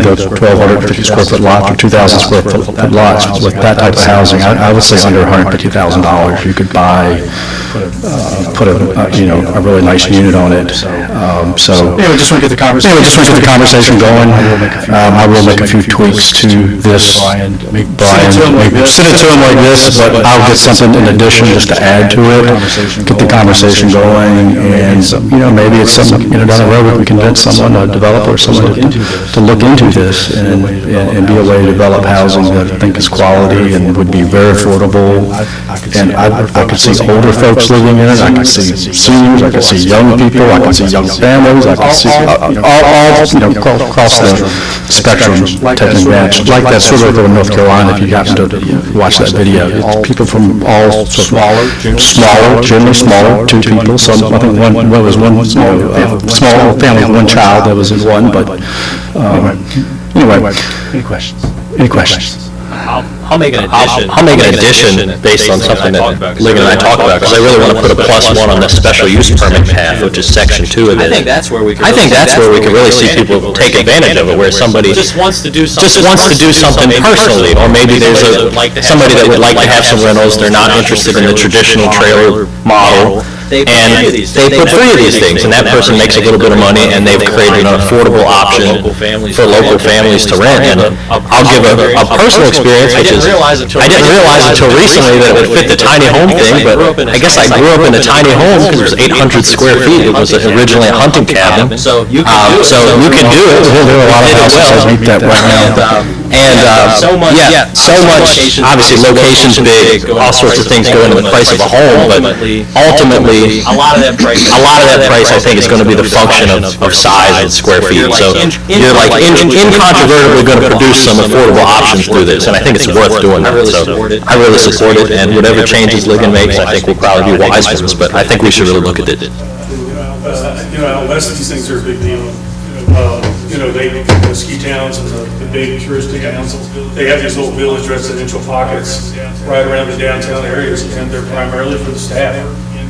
S12: the 1,250 square foot lot or 2,000 square foot lots with that type of housing. I would say under $150,000 you could buy, put a really nice unit on it. So anyway, just want to get the conversation going. I will make a few tweaks to this. Brian, send it to him like this, but I'll get something in addition just to add to it, get the conversation going, and maybe it's something down the road we can convince some someone, a developer, or someone to look into this and be a way to develop housing that I think is quality and would be very affordable. And I could see older folks living in it, I could see seniors, I could see young people, I could see young families, I could see all, across the spectrum taking advantage. Like that sort of in North Carolina, if you happen to watch that video. It's people from all smaller, generally smaller, two people. Some, I think one was one, small family with one child that was in one, but anyway. Any questions? Any questions?
S4: I'll make an addition based on something that Ligon and I talked about, because I really want to put a +1 on the special use permit path, which is section 2 of it. I think that's where we can really see people take advantage of it, where somebody just wants to do something personally, or maybe there's somebody that would like to have some rentals, they're not interested in the traditional trailer model, and they put 3 of these things, and that person makes a little bit of money, and they've created an affordable option for local families to rent. And I'll give a personal experience, which is, I didn't realize until recently that it would fit the tiny home thing, but I guess I grew up in a tiny home because it was 800 square feet. It was originally a hunting cabin, so you can do it.
S12: There are a lot of houses that meet that right now.
S4: And so much, obviously location's big, all sorts of things go into the price of a home, but ultimately, a lot of that price I think is going to be the function of size and square feet. So you're like incontrovertibly going to produce some affordable options through this, and I think it's worth doing that. So I really support it, and whatever changes Ligon makes, I think will probably be wise for us, but I think we should really look at it.
S1: Out west, these things are a big deal. The ski towns and the big touristic towns, they have these little village residential pockets right around the downtown areas, and they're primarily for the staff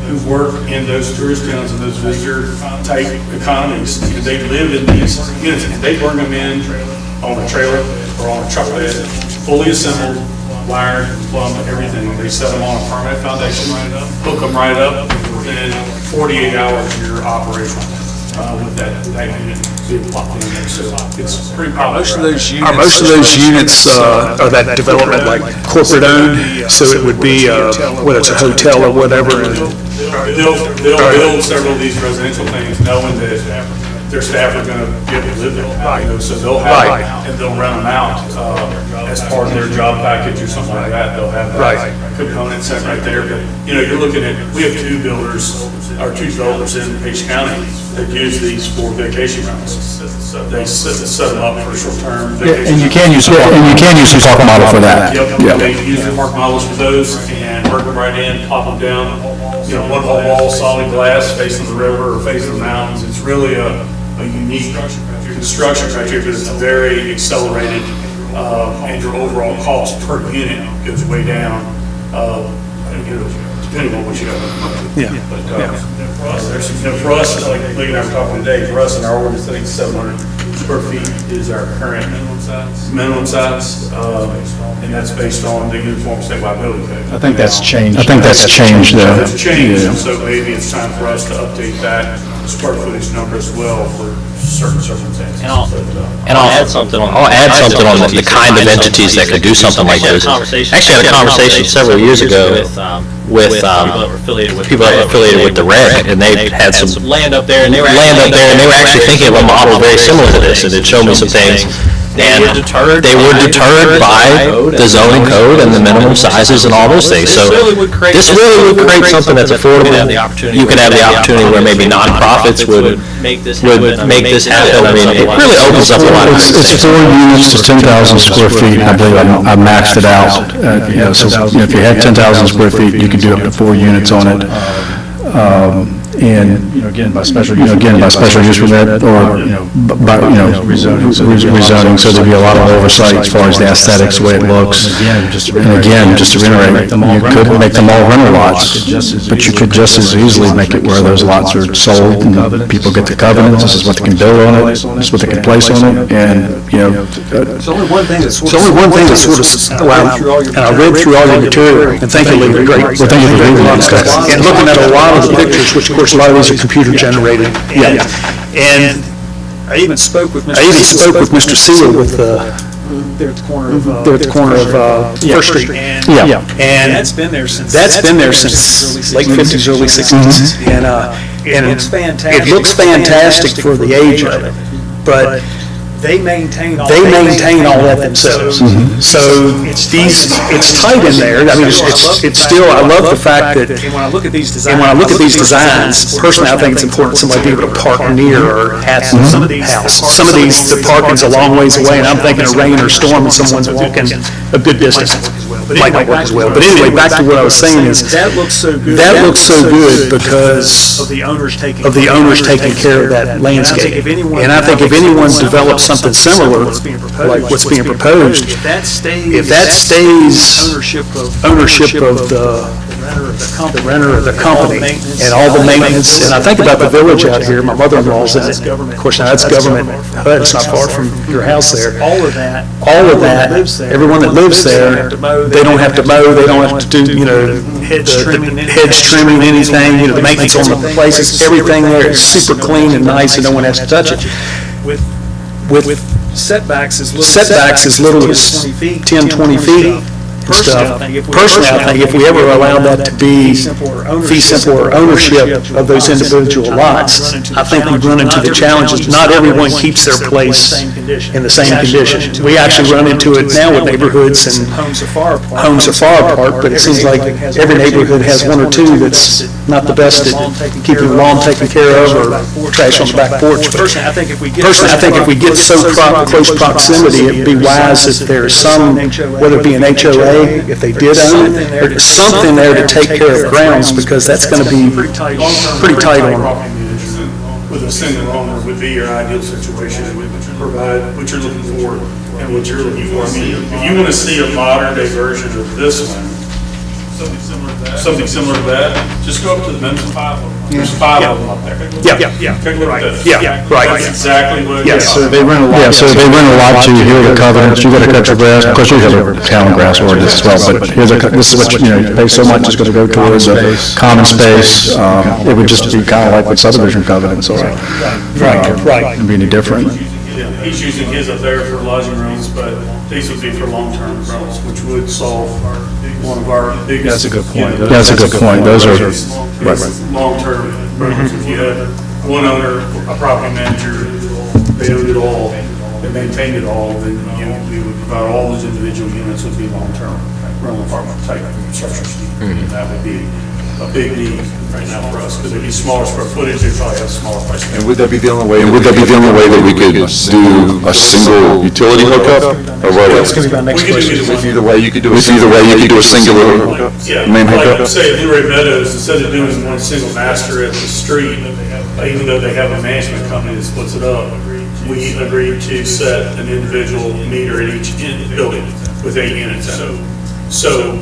S1: who work in those tourist towns and those visitor-type economies, and they live in these units, and they bring them in on a trailer or on a truck bed, fully assembled, wired, plumbed, everything. They set them on a permanent foundation, hook them right up, within 48 hours you're operational with that unit being plopped in there. So it's pretty popular.
S11: Are most of those units, are that development like corporate owned? So it would be, whether it's a hotel or whatever?
S1: They'll build several of these residential things knowing that their staff are going to be able to live there. So they'll have, and they'll rent them out as part of their job package or something like that. They'll have that component set right there. But, you're looking at, we have 2 developers in Page County that use these for vacation rentals. They set them up for short-term vacation.
S12: And you can use the park model for that.
S1: Yep, they use the park models for those and work them right in, plop them down. One whole wall, solid glass, facing the river or facing the mountains. It's really a unique construction criteria, because it's very accelerated, and your overall cost per unit goes way down, depending on what you got. But for us, like Lee and I were talking today, for us in our ordinance, I think 700 square feet is our current minimum size, and that's based on the Uniform State Liability Code.
S12: I think that's changed. Though.
S1: It's changed, so maybe it's time for us to update that square footage number as well for certain circumstances.
S4: And I'll add something on the kind of entities that could do something like this. Actually, I had a conversation several years ago with people that were affiliated with the REC, and they had some land up there, and they were actually thinking of a model very similar to this, and it showed me some things. And they were deterred by the zoning code and the minimum sizes and all those things. So this really would create something that's affordable. You could have the opportunity where maybe nonprofits would make this happen. I mean, it really opens up a lot of things.
S12: It's 4 units to 10,000 square feet. I believe I maxed it out. So if you had 10,000 square feet, you could do up to 4 units on it. And, again, by special use permit, or, by rezoning, so there'd be a lot of oversight as far as the aesthetics, the way it looks. And again, just to reiterate, you could make them all rental lots, but you could just as easily make it where those lots are sold, and people get the covenants, this is what they can build on it, this is what they can place on it, and,
S11: There's only one thing that's sort of, and I read through all your material, and thank you, Lee, great.
S12: Well, thank you for reading it.
S11: And looking at a lot of the pictures, which of course a lot of these are computer generated. And I even spoke with Mr. Seal with they're at the corner of First Street. And that's been there since late 50s, early 60s. And and it looks fantastic for the age of it, but they maintain all that themselves. So it's tight in there. I mean, it's still, I love the fact that, and when I look at these designs, personally, I think it's important somebody be able to park near or at some of these house. Some of these, the parking's a long ways away, and I'm thinking of rain or storm, and someone's walking a good distance. Might not work as well. But anyway, back to what I was saying is, that looks so good because of the owners taking care of that landscape. And I think if anyone's developed something similar, like what's being proposed, if that stays ownership of the renter of the company and all the maintenance, and I think about the village out here, my mother-in-law's in it. Of course, now that's government HUD, it's not far from your house there. All of that, everyone that lives there, they don't have to mow, they don't have to do, hedge trimming, anything, the maintenance on the places, everything there is super clean and nice and no one has to touch it. With setbacks as little as 10, 20 feet and stuff. Personally, I think if we ever allow that to be fee simple or ownership of those individual lots, I think we run into the challenges. Not everyone keeps their place in the same condition. We actually run into it now with neighborhoods, and homes are far apart, but it seems like every neighborhood has one or two that's not the best at keeping the lawn taken care of or trash on the back porch. Personally, I think if we get so close proximity, it'd be wise if there's some, whether it be an HOA, if they did own it, or something there to take care of grounds, because that's going to be pretty tight on.
S1: With a single owner would be your ideal situation, and would provide what you're looking for and what you're looking for. I mean, if you want to see a modern day version of this one, something similar to that, just go up to the men's 5 of them. There's 5 of them up there. Take a look at this. That's exactly what.
S12: So they rent a lot to hear the covenants, you gotta cut your grass, of course you have a town grass ordinance as well, but this is what, you pay so much is gonna go towards a common space. It would just be kinda like what subdivision covenants are.
S11: Right.
S12: It'd be any different.
S1: He's using his up there for lodging rooms, but these would be for long-term rentals, which would solve one of our biggest.
S12: That's a good point. That's a good point. Those are,
S1: long-term rentals. If you had one owner, a property manager, they owned it all, they maintained it all, then you would provide all those individual units would be long-term rental apartment type structures. And that would be a big need right now for us, because they'd be smaller square footage, they'd probably have smaller price.
S5: And would that be the only way that we could do a single utility hookup? Or what?
S11: That's going to be my next question.
S5: With either way, you could do a singular main hookup?
S1: Like, say, at Luray Meadows, instead of doing one single master at the street, even though they have a management company that splits it up, we agreed to set an individual meter at each building with 8 units in it. So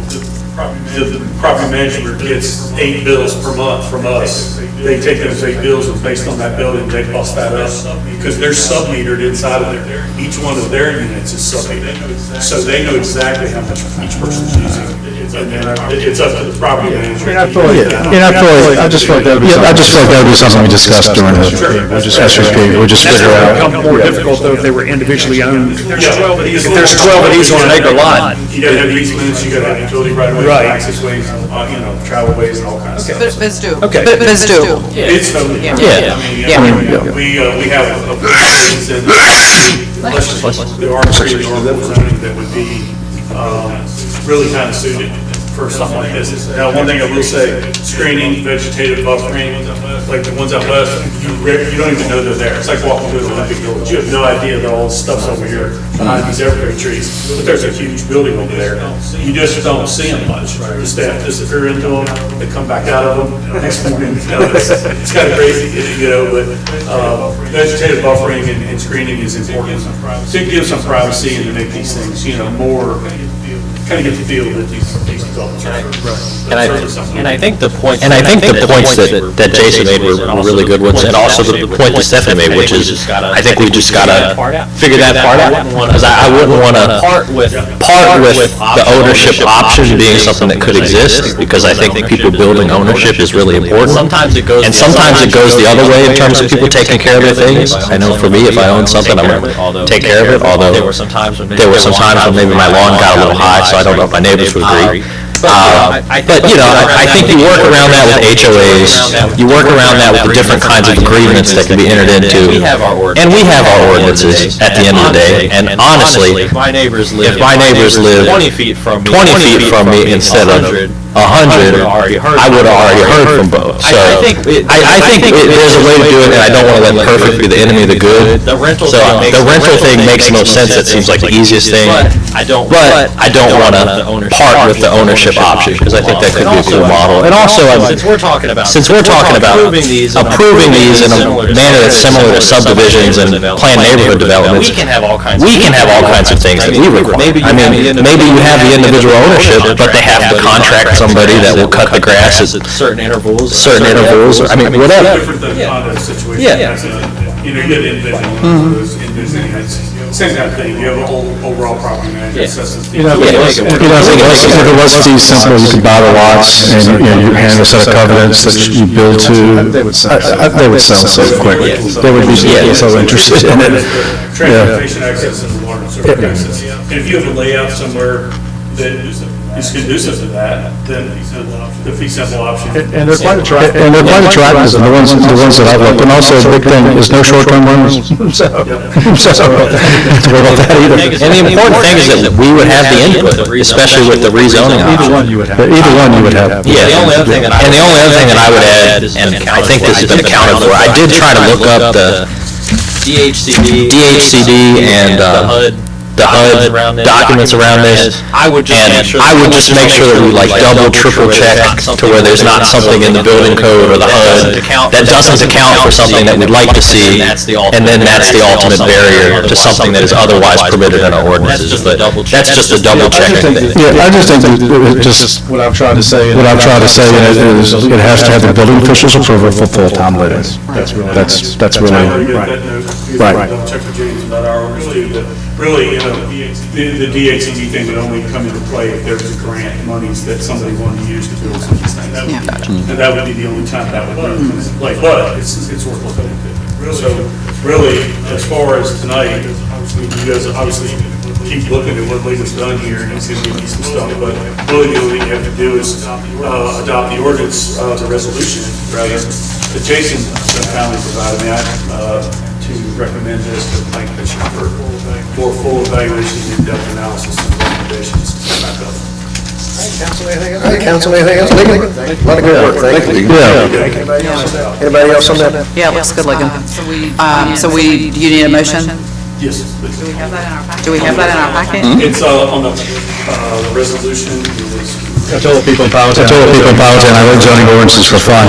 S1: the property manager gets 8 bills per month from us. They take those 8 bills, and based on that building, they bust that up, because they're sub-metered inside of there. Each one of their units is sub-metered, so they know exactly how much each person's using. And then it's up to the property manager.
S12: I just feel like that would be something we discussed during the SRP. We'll just figure out.
S11: It would become more difficult though if they were individually owned. If there's 12 of these on an acre lot.
S1: You gotta have easements, you gotta have utility right-of-ways, access ways, travel ways, and all kinds of stuff.
S6: But it's doable.
S11: Okay.
S6: But it's doable.
S1: It's totally.
S6: Yeah.
S1: We have a provisions in there are zoning that would be really kind of suited for something like this. Now, one thing I will say, screening, vegetative buffering, like the ones out west, you don't even know they're there. It's like walking through the Olympic Village. You have no idea that all this stuff's over here behind these evergreen trees. But there's a huge building over there. You just don't see them much. The staff disappear into them, they come back out of them next morning. It's kind of crazy, but vegetative buffering and screening is important to give some privacy and to make these things, more, kind of get the feel that these developments are.
S4: And I think the points that Jason made were really good ones, and also the point that Stephanie made, which is, I think we just gotta figure that part out, because I wouldn't wanna part with the ownership option being something that could exist, because I think people building ownership is really important. And sometimes it goes the other way in terms of people taking care of their things. I know for me, if I own something, I'm gonna take care of it, although there were some times when maybe my lawn got a little high, so I don't know if my neighbors would agree. But, you know, I think you work around that with HOAs, you work around that with the different kinds of agreements that can be entered into. And we have our ordinances at the end of the day, and honestly,
S13: If my neighbors live
S4: 20
S13: feet from me,
S4: 20 feet from me instead of 100, I would have already heard from both. So, I think there's a way to do it, and I don't want to let perfect be the enemy of the good.
S13: The rental
S4: So, the rental thing makes the most sense, it seems like the easiest thing.
S13: But I don't
S4: But I don't want to part with the ownership option, because I think that could be a cool model. And also,
S13: Since we're talking about
S4: approving these in a manner that's similar to subdivisions and planned neighborhood developments,
S13: we can have all kinds
S4: of things that we require. I mean, maybe you have the individual ownership, but they have to contract somebody that will cut the grass at
S13: certain intervals.
S4: I mean, whatever.
S1: Different than condo situation.
S4: Yeah.
S1: You know, you get individual, same kind of thing, you have an overall property manager, assessment.
S12: You know, if it was fee simple, you could buy the lots and, you know, you hand a set of covenants that you build to, they would sell so quickly. They would be so interested in it.
S1: Transportation access and water and sewer access. And if you have a layout somewhere that is conducive to that, then the fee simple option.
S12: And they're quite attractive. And they're quite attractive, the ones that I've looked, and also a big thing is no short-term rentals. So, to worry about that either.
S4: And the important thing is that we would have the input, especially with the rezoning option.
S12: Either one you would have.
S4: Yeah,
S13: The only other thing that
S4: I would add, and I think this has been accounted for, I did try to look up the
S13: DHCD
S4: and the HUD documents around this.
S13: I would just make sure
S4: that we like double, triple check to where there's not something in the building code or the HUD that doesn't account for something that we'd like to see, and then that's the ultimate barrier to something that is otherwise permitted in our ordinances. But that's just a double check, I think.
S12: Yeah, I just think that what I've tried to say in it is it has to have the building official's approval for full-time living. That's really, right.
S1: Don't check with James about our orders too, but really, you know, the DHCD thing would only come into play if there was a grant monies that somebody wanted to use to build some of these things. And that would be the only time that would really come into play, but it's worth looking into. So really, as far as tonight, you guys obviously keep looking at what Lisa's done here and see if we need some stuff, but really the only thing you have to do is adopt the ordinance, the resolution, rather, that Jason kindly provided me, to recommend this to the planning commission for full evaluation and in-depth analysis and recommendations. Back up.
S2: Council, anything else? Legal? A lot of good work, thank you. Anybody else on that?
S6: Yeah, it looks good looking. You need a motion?
S1: Yes.
S6: Do we have that in our packet?
S1: It's on the resolution.
S12: I told the people in Powhatan, I wrote zoning ordinances for fun.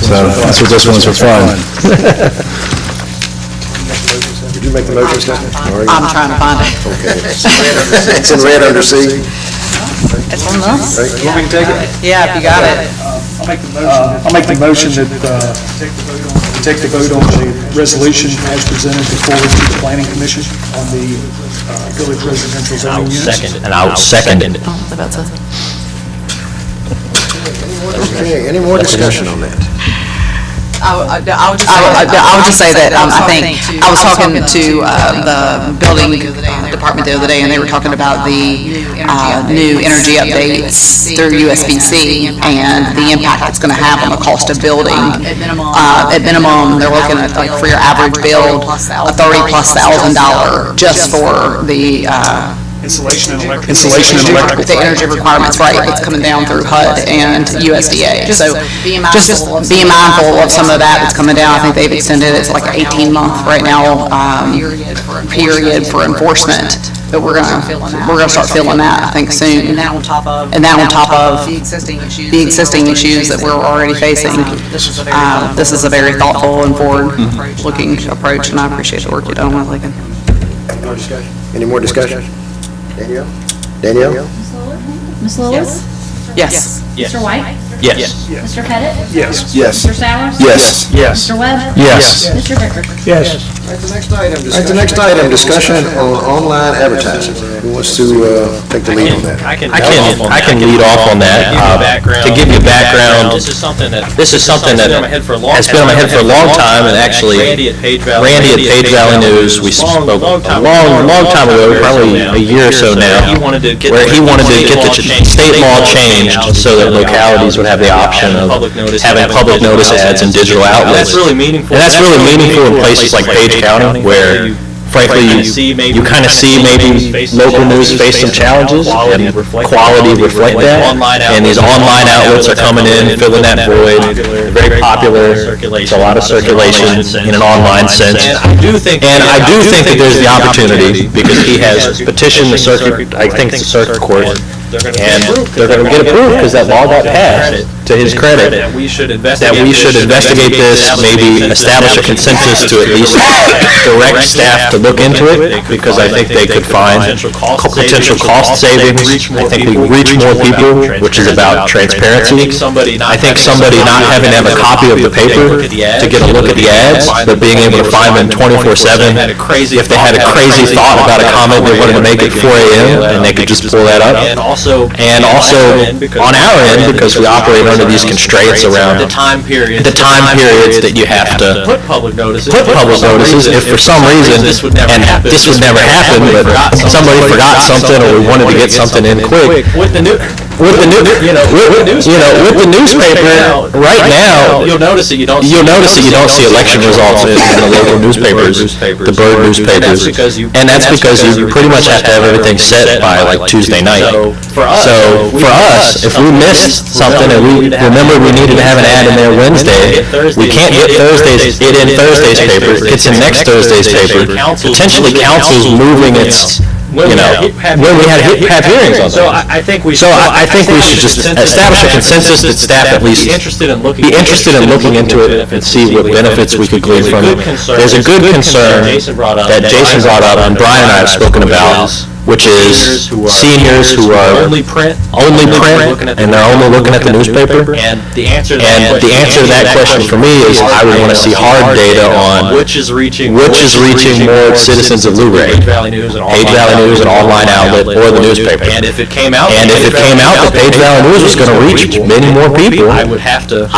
S12: So that's what this one's for fun.
S2: Did you make the motion, Stephanie?
S6: I'm trying to find it.
S2: Okay. It's in red under C.
S6: It's on this?
S2: Right.
S11: You want me to take it?
S6: Yeah, if you got it.
S11: I'll make the motion that, take the vote on the resolution as presented before to the planning commission on the village residential zoning units.
S4: I would second it.
S2: Okay, any more discussion on that?
S6: I would just say that, I think, I was talking to the building department the other day, and they were talking about the new energy updates through USBC and the impact it's going to have on the cost of building. At minimum, they're looking at, like, for your average build, a $30,000+ just for the
S11: Insulation and electrical.
S6: the energy requirements, right, it's coming down through HUD and USDA. So just be mindful of some of that that's coming down. I think they've extended it to like an 18-month right now, period for enforcement. But we're gonna start feeling that, I think, soon. And that on top of the existing issues that we're already facing. This is a very thoughtful and forward-looking approach, and I appreciate the work you've done with Lincoln.
S2: Any more discussion? Danielle?
S10: Ms. Lewis?
S6: Yes.
S10: Mr. White?
S4: Yes.
S10: Mr. Pettit?
S11: Yes.
S5: Yes.
S10: Mr. Sowers?
S5: Yes.
S11: Yes.
S10: Mr. Webb?
S12: Yes.
S10: Mr. Vickers?
S3: Yes.
S2: All right, the next item, discussion on online advertising. Who wants to take the lead on that?
S4: I can lead off on that. To give you background, this is something that has been on my head for a long time, and actually, Randy at Page Valley News, we spoke a long time ago, probably a year or so now, where he wanted to get the state law changed so that localities would have the option of having public notice ads in digital outlets. And that's really meaningful in places like Page County, where frankly, you kind of see maybe local news face some challenges, and quality reflect that, and these online outlets are coming in, filling that void. They're very popular, there's a lot of circulation in an online sense. And I do think that there's the opportunity, because he has petitioned the circuit, I think it's the circuit court, and they're going to get approved because that law got passed, to his credit, that we should investigate this, maybe establish a consensus to at least direct staff to look into it, because I think they could find potential cost savings. I think we reach more people, which is about transparency. I think somebody not having to have a copy of the paper to get a look at the ads, but being able to find them 24/7, if they had a crazy thought about a comment they wanted to make at 4 a.m., and they could just pull that up. And also on our end, because we operate under these constraints around the time periods that you have to put public notices. If for some reason, and this would never happen, but somebody forgot something, or we wanted to get something in quick, with the newspaper right now, you'll notice that you don't see election results in the local newspapers, the bird newspapers, and that's because you pretty much have to have everything set by like Tuesday night. So for us, if we missed something and we remember we needed to have an ad in there Wednesday, we can't get Thursday's paper, it gets in next Thursday's paper, potentially council's moving its, when we have hearings on that. So I think we should just establish a consensus that staff at least be interested in looking into it and see what benefits we could glean from it. There's a good concern that Jason brought up and Brian and I have spoken about, which is seniors who are only print, and they're only looking at the newspaper. And the answer to that question for me is I would want to see hard data on which is reaching more citizens of Luray, Page Valley News, an online outlet, or the newspaper. And if it came out that Page Valley News was going to reach many more people, I would have to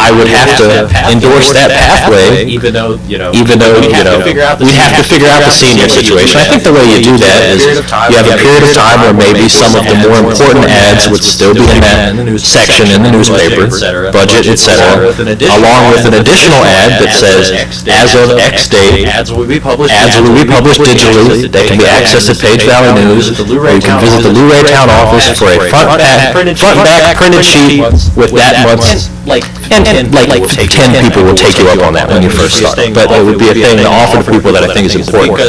S4: endorse that pathway, even though we'd have to figure out the senior situation. I think the way you do that is you have a period of time where maybe some of the more important ads would still be in that section in the newspaper, budget, etc., along with an additional ad that says, as of X date, ads will be published digitally. They can be accessed at Page Valley News, or you can visit the Luray Town Office for a front and back printed sheet with that month's, and 10 people will take you up on that when you first start. But it would be a thing to offer to people that I think is important.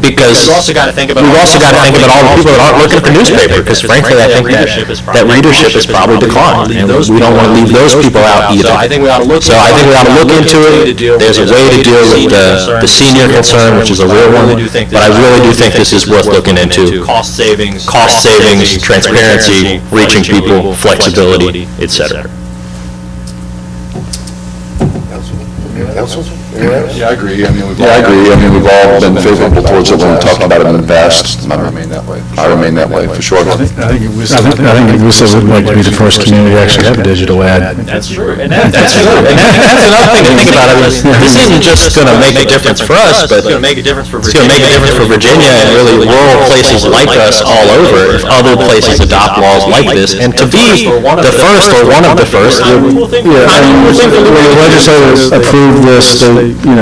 S4: Because we've also got to think about all the people that aren't looking at the newspaper, because frankly, I think that readership has probably declined, and we don't want to leave those people out either. So I think we ought to look into it. There's a way to deal with the senior concern, which is a real one, but I really do think this is worth looking into. Cost savings, transparency, reaching people, flexibility, etc.
S2: Council?
S5: Yeah, I agree. I mean, we've all been favorable towards it when we talked about it in the past. I remain that way, for sure.
S12: I think we said we'd like to be the first community to actually have a digital ad.
S4: That's true. And that's another thing to think about. This isn't just going to make a difference for us, but it's going to make a difference for Virginia and really rural places like us all over, if other places adopt laws like this. And to be the first or one of the first,
S12: when the legislators approve this, you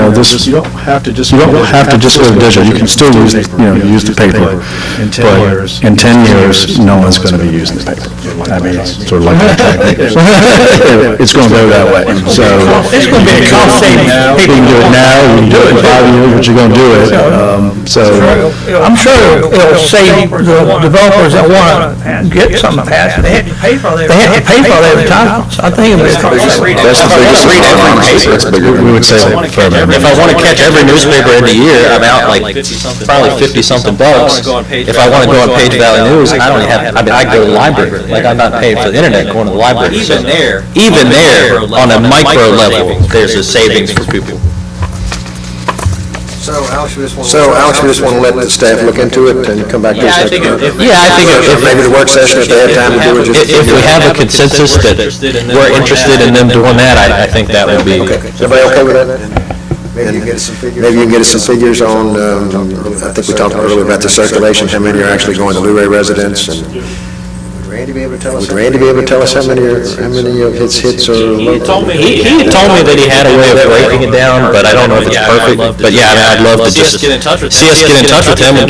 S12: don't have to just go to digital. You can still use the paper. In 10 years, no one's going to be using the paper. I mean, it's sort of like it's going to go that way. So
S3: It's going to be a cost saving.
S12: you can do it now, you can do it in 5 years, but you're going to do it. So,
S3: I'm sure it'll save the developers that want to get something passed, they have to pay for their advertisements. I think it'll be a cost.
S2: That's the biggest
S4: Read every
S2: requirement. That's bigger than.
S12: we would say that for
S4: If I want to catch every newspaper in the year, I'm out like probably 50-something bucks. If I want to go on Page Valley News, I don't have, I mean, I go to the library, like I'm not paying for the internet going to the library. So even there, on a micro level, there's a savings for people.
S2: So Alex, we just want to let the staff look into it and come back to us next month?
S4: Yeah, I think
S2: Maybe the work session, if they have time to do it, just.
S4: if we have a consensus that we're interested in them doing that, I think that would be.
S2: Okay, is everybody okay with that? Maybe you can get us some figures on, I think we talked earlier about the circulation, how many are actually going to Luray residents, and would Randy be able to tell us how many of his hits are local?
S4: He told me that he had a way of breaking it down, but I don't know if it's perfect. But yeah, I mean, I'd love to just see us get in touch with him. And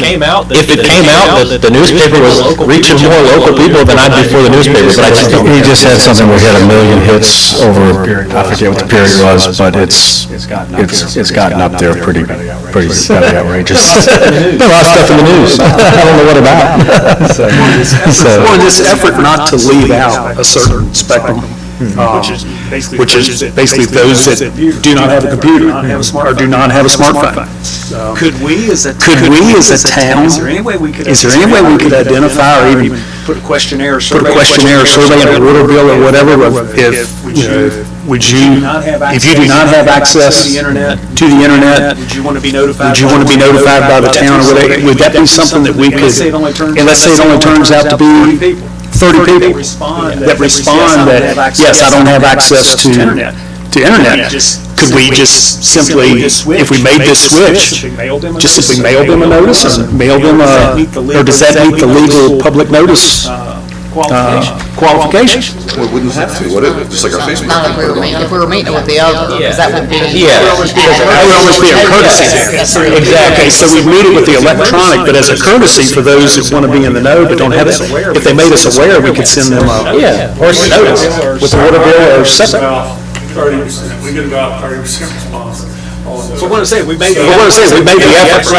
S4: if it came out that the newspaper was reaching more local people than I'd be for the newspaper, but I just don't.
S12: He just had something where he had 1 million hits over, I forget what the period was, but it's gotten up there pretty outrageous. A lot of stuff in the news. I don't know what about.
S11: Well, this effort not to leave out a certain spectrum, which is basically those that do not have a computer or do not have a smartphone.
S15: Could we as a
S11: town,
S15: is there any way we could
S11: identify or even
S15: put a questionnaire or
S11: put
S15: survey?
S11: a questionnaire or survey in a water bill or whatever, if you do not have access to the internet,
S15: Would you want to be notified?
S11: by the town or whatever? Would that be something that we could, and let's say it only turns out to be 30 people that respond that, yes, I don't have access to internet. Could we just simply, if we made this switch, just simply mail them a notice or mail them or does that meet the legal public notice qualification?
S5: We wouldn't have to, would it? Just like our Facebook.
S6: Not if we were meeting with the other, because that would be.
S4: Yeah.
S11: That would almost be a courtesy.
S4: Exactly.
S11: Okay, so we meet it with the electronic, but as a courtesy for those that want to be in the know but don't have it, if they made us aware, we could send them a notice with a water bill or separate.
S1: 30%, we get about 30% response.
S15: So what I'm saying, we made the
S11: effort.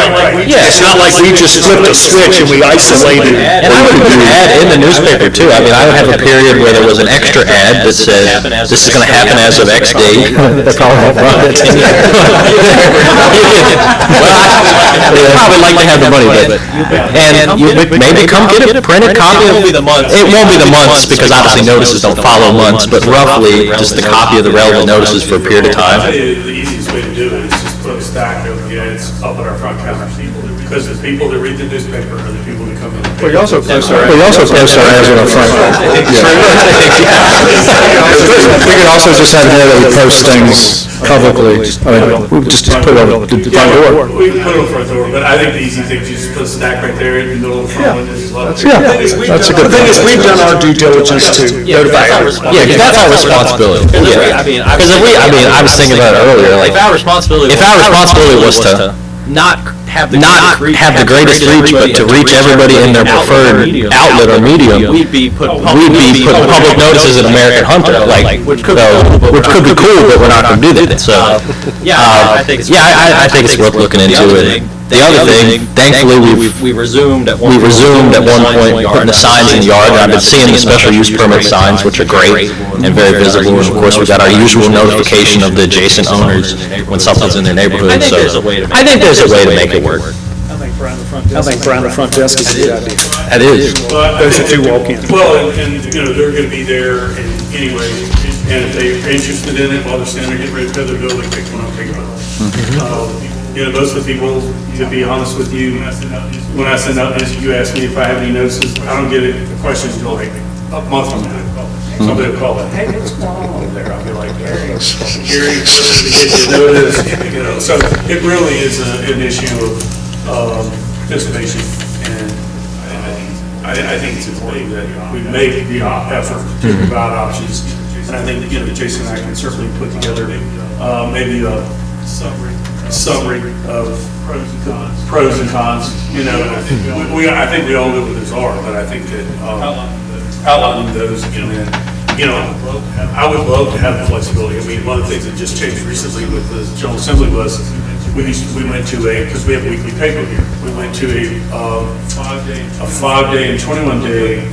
S4: Yeah,
S11: It's not like we just flipped a switch and we isolated.
S4: And I would put an ad in the newspaper too. I mean, I would have a period where there was an extra ad that said, this is gonna happen as of X date.
S2: That's all I have.
S4: Well, I would like to have the money, but, and you maybe come get a printed copy of. It won't be the months, because obviously notices don't follow months, but roughly just the copy of the relevant notices for a period of time.
S1: The easiest way to do it is just put a stack of the ads up at our front counter, because the people that read the newspaper are the people that come in.
S12: We also post our ads on our front. We could also just have there that we post things publicly. I mean, we just put it on the front door.
S1: We can put it on the front door, but I think the easy thing is just put a stack right there in the middle of the front window.
S12: That's a good
S11: The thing is, we've done our due diligence to notify everyone.
S4: Yeah, because that's our responsibility. Yeah. Because I was thinking about it earlier, like, if our responsibility was to not have the greatest reach, but to reach everybody in their preferred outlet or medium, we'd be putting public notices in American Hunter, like, which could be cool, but we're not gonna do that, so. I think it's worth looking into it. The other thing, thankfully, we resumed at one point putting the signs in the yard, and I've been seeing the special use permit signs, which are great and very visible, and of course, we got our usual notification of the adjacent owners when something's in their neighborhood, so I think there's a way to make it work.
S11: I think Brian the front desk is a good idea.
S4: That is.
S11: Those that do walk in.
S1: Well, and, they're gonna be there anyway, and if they're interested in it, while they're standing there getting ready to pay their bill, they pick one up, pick it up. Most of the people, to be honest with you, when I send out this, you ask me if I have any notices, I don't get the questions until like a month from now. Somebody will call it, hey, what's going on over there? I'll be like, Gary, did you notice? So it really is an issue of participation, and I think it's important that we make the effort to provide options. And I think, Jason and I can certainly put together maybe a summary of pros and cons. I think we all know what those are, but I think that outlining those, and then, I would love to have the flexibility. I mean, one of the things that just changed recently with the General Assembly was we went to because we have a weekly paper here, we went to a 5-day and 21-day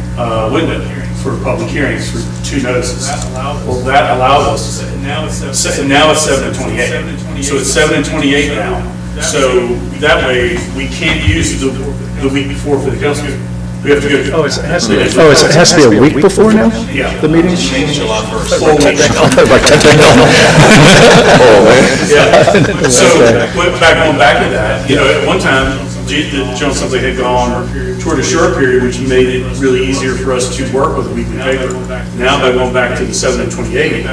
S1: window for public hearings for 2 notices. Well, that allows us, and now it's 7 to 28. So it's 7 to 28 now. So that way, we can't use the week before for the council. We have to go.
S11: It has to be a week before now?
S1: Yeah.
S11: The meeting?
S13: Change July 1st.
S1: 4 weeks. Yeah. So, back to that, at one time, the General Assembly had gone toward a short period, which made it really easier for us to work with a weekly paper. Now, by going back to the 7 and 28,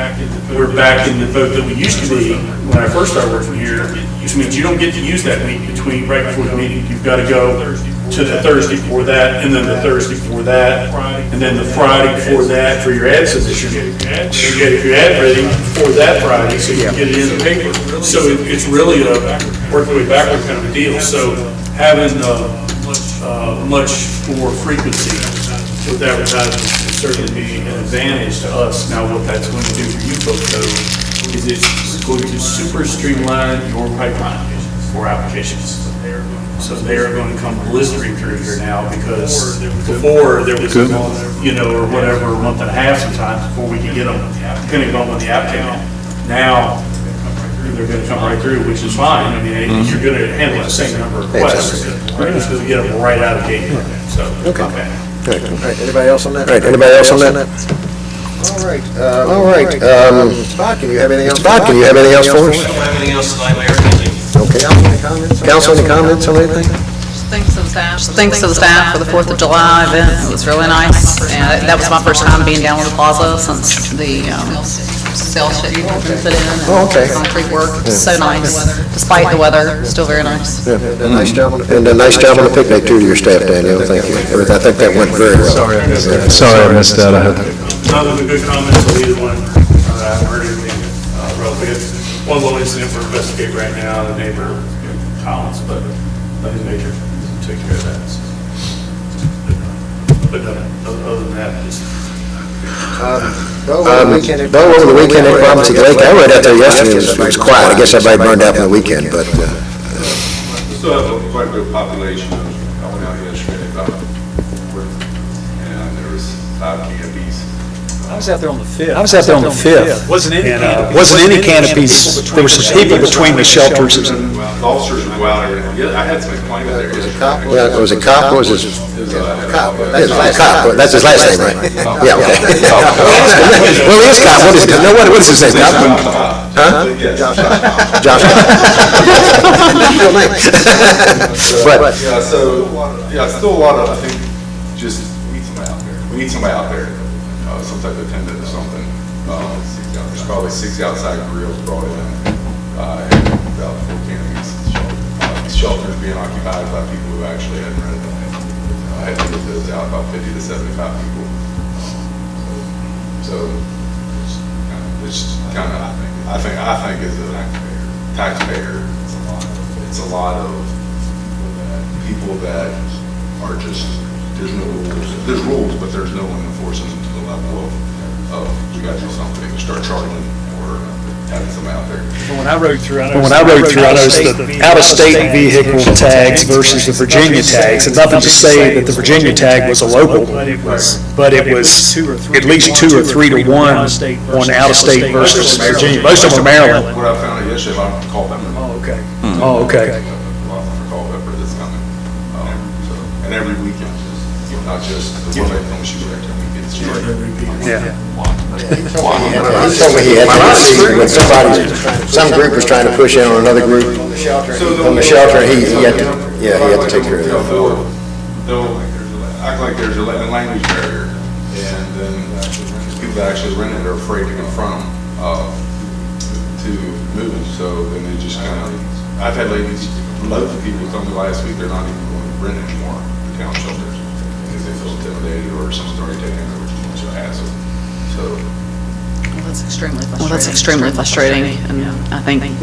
S1: we're back in the boat that we used to be when I first started working here, which means you don't get to use that week right before the meeting. You've got to go to the Thursday before that, and then the Thursday before that, and then the Friday before that for your ad submission. You get your ad ready for that Friday, so you can get it in the paper. So it's really a work your way backward kind of a deal. So having much more frequency with advertising would certainly be an advantage to us. Now, what that's going to do for you folks, though, is it's going to super streamline your pipeline for applications. So they are going to come blistering through here now, because before there was a month, or whatever, a month and a half sometimes before we could get them, depending on when the app came in. Now, they're going to come right through, which is fine. I mean, you're going to handle the same number of requests. We're just going to get them right out of the gate. So, okay.
S2: All right, anybody else on that? All right. Spot, can you have anything else? Spot, can you have anything else for us?
S13: I don't have anything else tonight, Mayor, thank you.
S2: Okay. Council, any comments on anything?
S6: Thanks to the staff for the 4th of July event. It was really nice. And that was my first time being down with the plaza since the cell shade had been put in.
S2: Oh, okay.
S6: Concrete work. It was so nice. Despite the weather, still very nice.
S2: Yeah, and nice job on the picnic too to your staff, Danielle, thank you. I think that went very well.
S12: Sorry, I missed that.
S1: None of the good comments on either one. I haven't heard anything relative. One little incident we're investigating right now, the neighbor, Collins, but nothing major. Take care of that. But other than that, just.
S2: Bo, over the weekend, any problems at the lake? I read out there yesterday, it was quiet. I guess everybody burned out for the weekend, but.
S5: We still have quite a bit of population. I went out yesterday about, and there was 5 canopies.
S15: I was out there on the 5th. Wasn't any canopies. There were some people between the shelters.
S5: The officers would go out there, I had some complaints there.
S2: Yeah, was it Cop, or was it? Cop, that's his last name, right? Yeah, okay. Well, he is Cop, what is his name? Huh? Josh. Real name. But.
S5: Yeah, still a lot of, I think, just, we need somebody out there. Some type of attendant or something. There's probably 6 outside grills brought in, and about 4 canopies. Shelters being occupied by people who actually hadn't rented them. I had to get those out, about 50 to 75 people. So it's kind of, I think as a taxpayer, it's a lot of people that are just, there's no rules. There's rules, but there's no one enforcing them to the level of we got to do something to start charging or having somebody out there.
S15: When I rode through, I noticed the out-of-state vehicle tags versus the Virginia tags. And nothing to say that the Virginia tag was a local, but it was at least 2 or 3 to 1 on out-of-state versus Virginia. Most of them are Maryland.
S5: What I found out yesterday, I don't call them.
S15: Oh, okay.
S5: Call Pepper that's coming. And every weekend. Not just the one that comes shoot every weekend.
S15: Yeah.
S2: He told me he had to when some group was trying to push in on another group on the shelter, he had to take care of that.
S5: They'll act like there's a language barrier, and then people that actually rent it are afraid to confront them to move. So then they just kind of, I've had loads of people tell me last week they're not even going to rent anymore, the town shelters. They feel intimidated or someone's already taking over too much of a hassle. So.
S6: Well, that's extremely frustrating, and I think, we need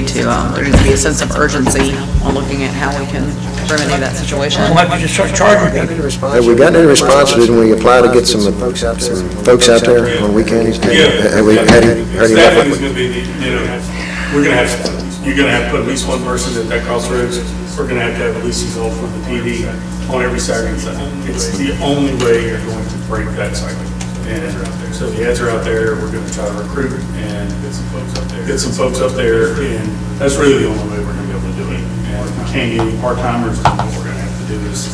S6: to, there needs to be a sense of urgency on looking at how we can remedy that situation.
S3: We'll have to just start charging people.
S2: Have we gotten any response? Didn't we apply to get some folks out there on weekends?
S1: Yeah.
S2: Have we had any?
S1: Staffing is going to be, we're going to have you're gonna have to put at least one person at that crossroads. We're gonna have to have at least a from the PD on every Saturday and Sunday. It's the only way you're going to break that cycle. And so the ads are out there, we're gonna try to recruit and get some folks up there, and that's really the only way we're gonna be able to do it. And if we can't get any part-timers, then what we're gonna have to do is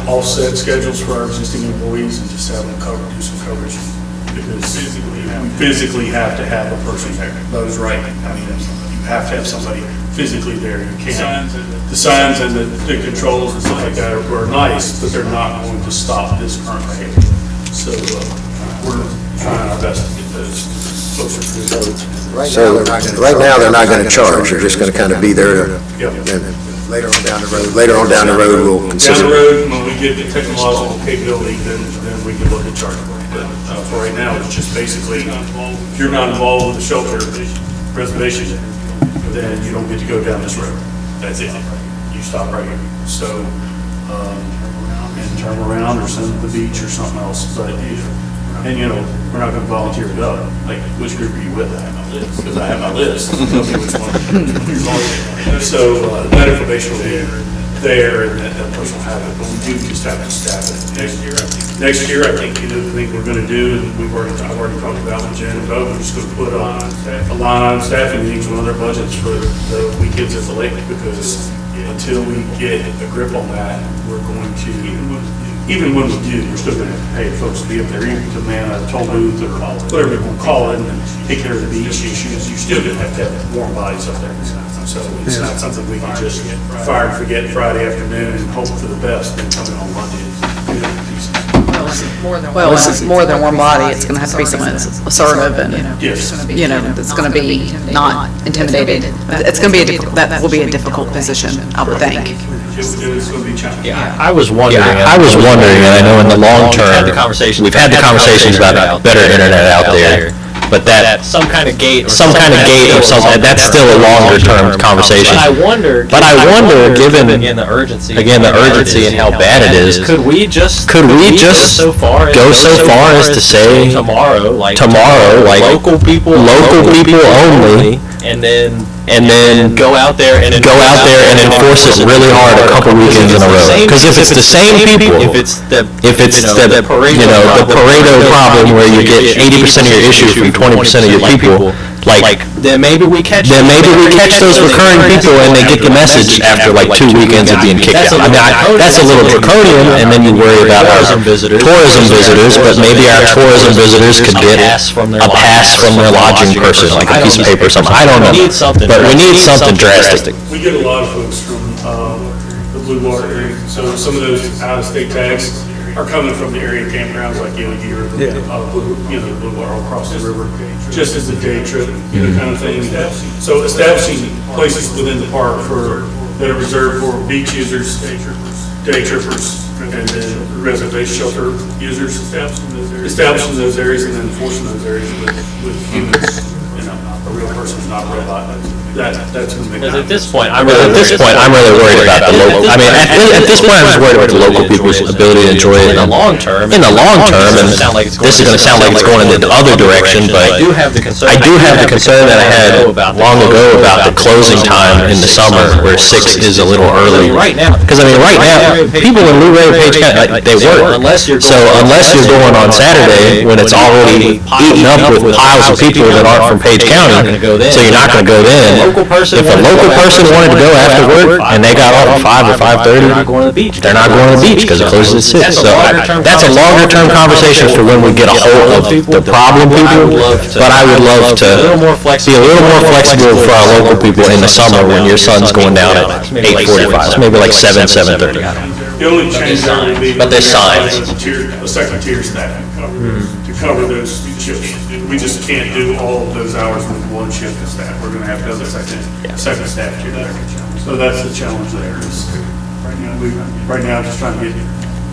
S1: offset schedules for our existing employees and just have them do some coverage. Because we physically have to have a person there. Lowe's right. I mean, you have to have somebody physically there. You can't. The signs and the controls and stuff like that are nice, but they're not going to stop this current behavior. So we're trying our best to get those closer to the roads.
S2: So right now, they're not going to charge, they're just going to kind of be there, and later on down the road, we'll
S1: Down
S2: consider.
S1: the road, when we get the technological capability, then we can look at charging. But for right now, it's just basically, if you're not involved with the shelter reservation, then you don't get to go down this road. That's it. You stop right here. So, and turn around or send them to the beach or something else. But, and you know, we're not gonna volunteer to go. Like, which group are you with? I have my list, because I have my list. Tell me which one. So, that information will be there, and that person will have it, but we do just have to staff it. Next year, I think, the thing we're gonna do, and I've already talked about with Jen and Bo, we're just gonna put a line on staffing needs one of their budgets for the weekends at the lake, because until we get a grip on that, we're going to, even when we do, we're still gonna have to pay folks to be up there, even to man a toll booth or whatever you want to call it, and take care of the beach issues. You still gonna have to have warm bodies up there. So it's not something we can just fire and forget Friday afternoon and hope for the best and come in on Monday.
S6: Well, it's more than one body, it's gonna have to be someone that's assertive and,
S1: Yes.
S6: you know, that's gonna be not intimidated. It's gonna be that will be a difficult position, I would think.
S1: It's gonna be challenging.
S4: I was wondering, and I know in the long term, we've had the conversations about better internet out there, but that, some kind of gate or something, that's still a longer term conversation. But I wonder, given, again, the urgency and how bad it is, could we just go so far as to say, tomorrow, like local people only, and then go out there and enforce it really hard a couple weekends in a row. Because if it's the same people, if it's the Pareto problem where you get 80% of your issues from 20% of your people, like then maybe we catch those recurring people and they get the message after like 2 weekends of being kicked out. I mean, that's a little draconian, and then you worry about our tourism visitors, but maybe our tourism visitors could get a pass from their lodging person, like a piece of paper or something. I don't know, but we need something drastic.
S1: We get a lot of folks from the Blue Water area, so some of those out-of-state tags are coming from the area campgrounds like Yogi or the Blue Water across the river, just as a day trip, kind of thing. So establishing places within the park that are reserved for beach users, day trippers, and then reservation shelter users, establishing those areas and then enforcing those areas with humans, a real person, not a robot. That's going to make.
S4: At this point, I'm really worried about the local. I mean, at this point, I'm just worried about the local people's ability to enjoy it in the long term. And this is going to sound like it's going in the other direction, but I do have the concern that I had long ago about the closing time in the summer, where 6 is a little early. Because I mean, right now, people in Luray, Page County, they work. So unless you're going on Saturday when it's already eaten up with piles of people that aren't from Page County, so you're not going to go then. If a local person wanted to go after work and they got off at 5 or 5:30, they're not going to the beach because it closes at 6. So that's a longer term conversation for when we get a hold of the problem people. But I would love to be a little more flexible for our local people in the summer when your son's going down at 8:45, maybe like 7:30.
S1: The only change there would be.
S4: But there's signs.
S1: A second tier staffing to cover those shifts. We just can't do all of those hours with one shift of staff. We're gonna have to have a second staff tier there. So that's the challenge there is, right now, just trying to get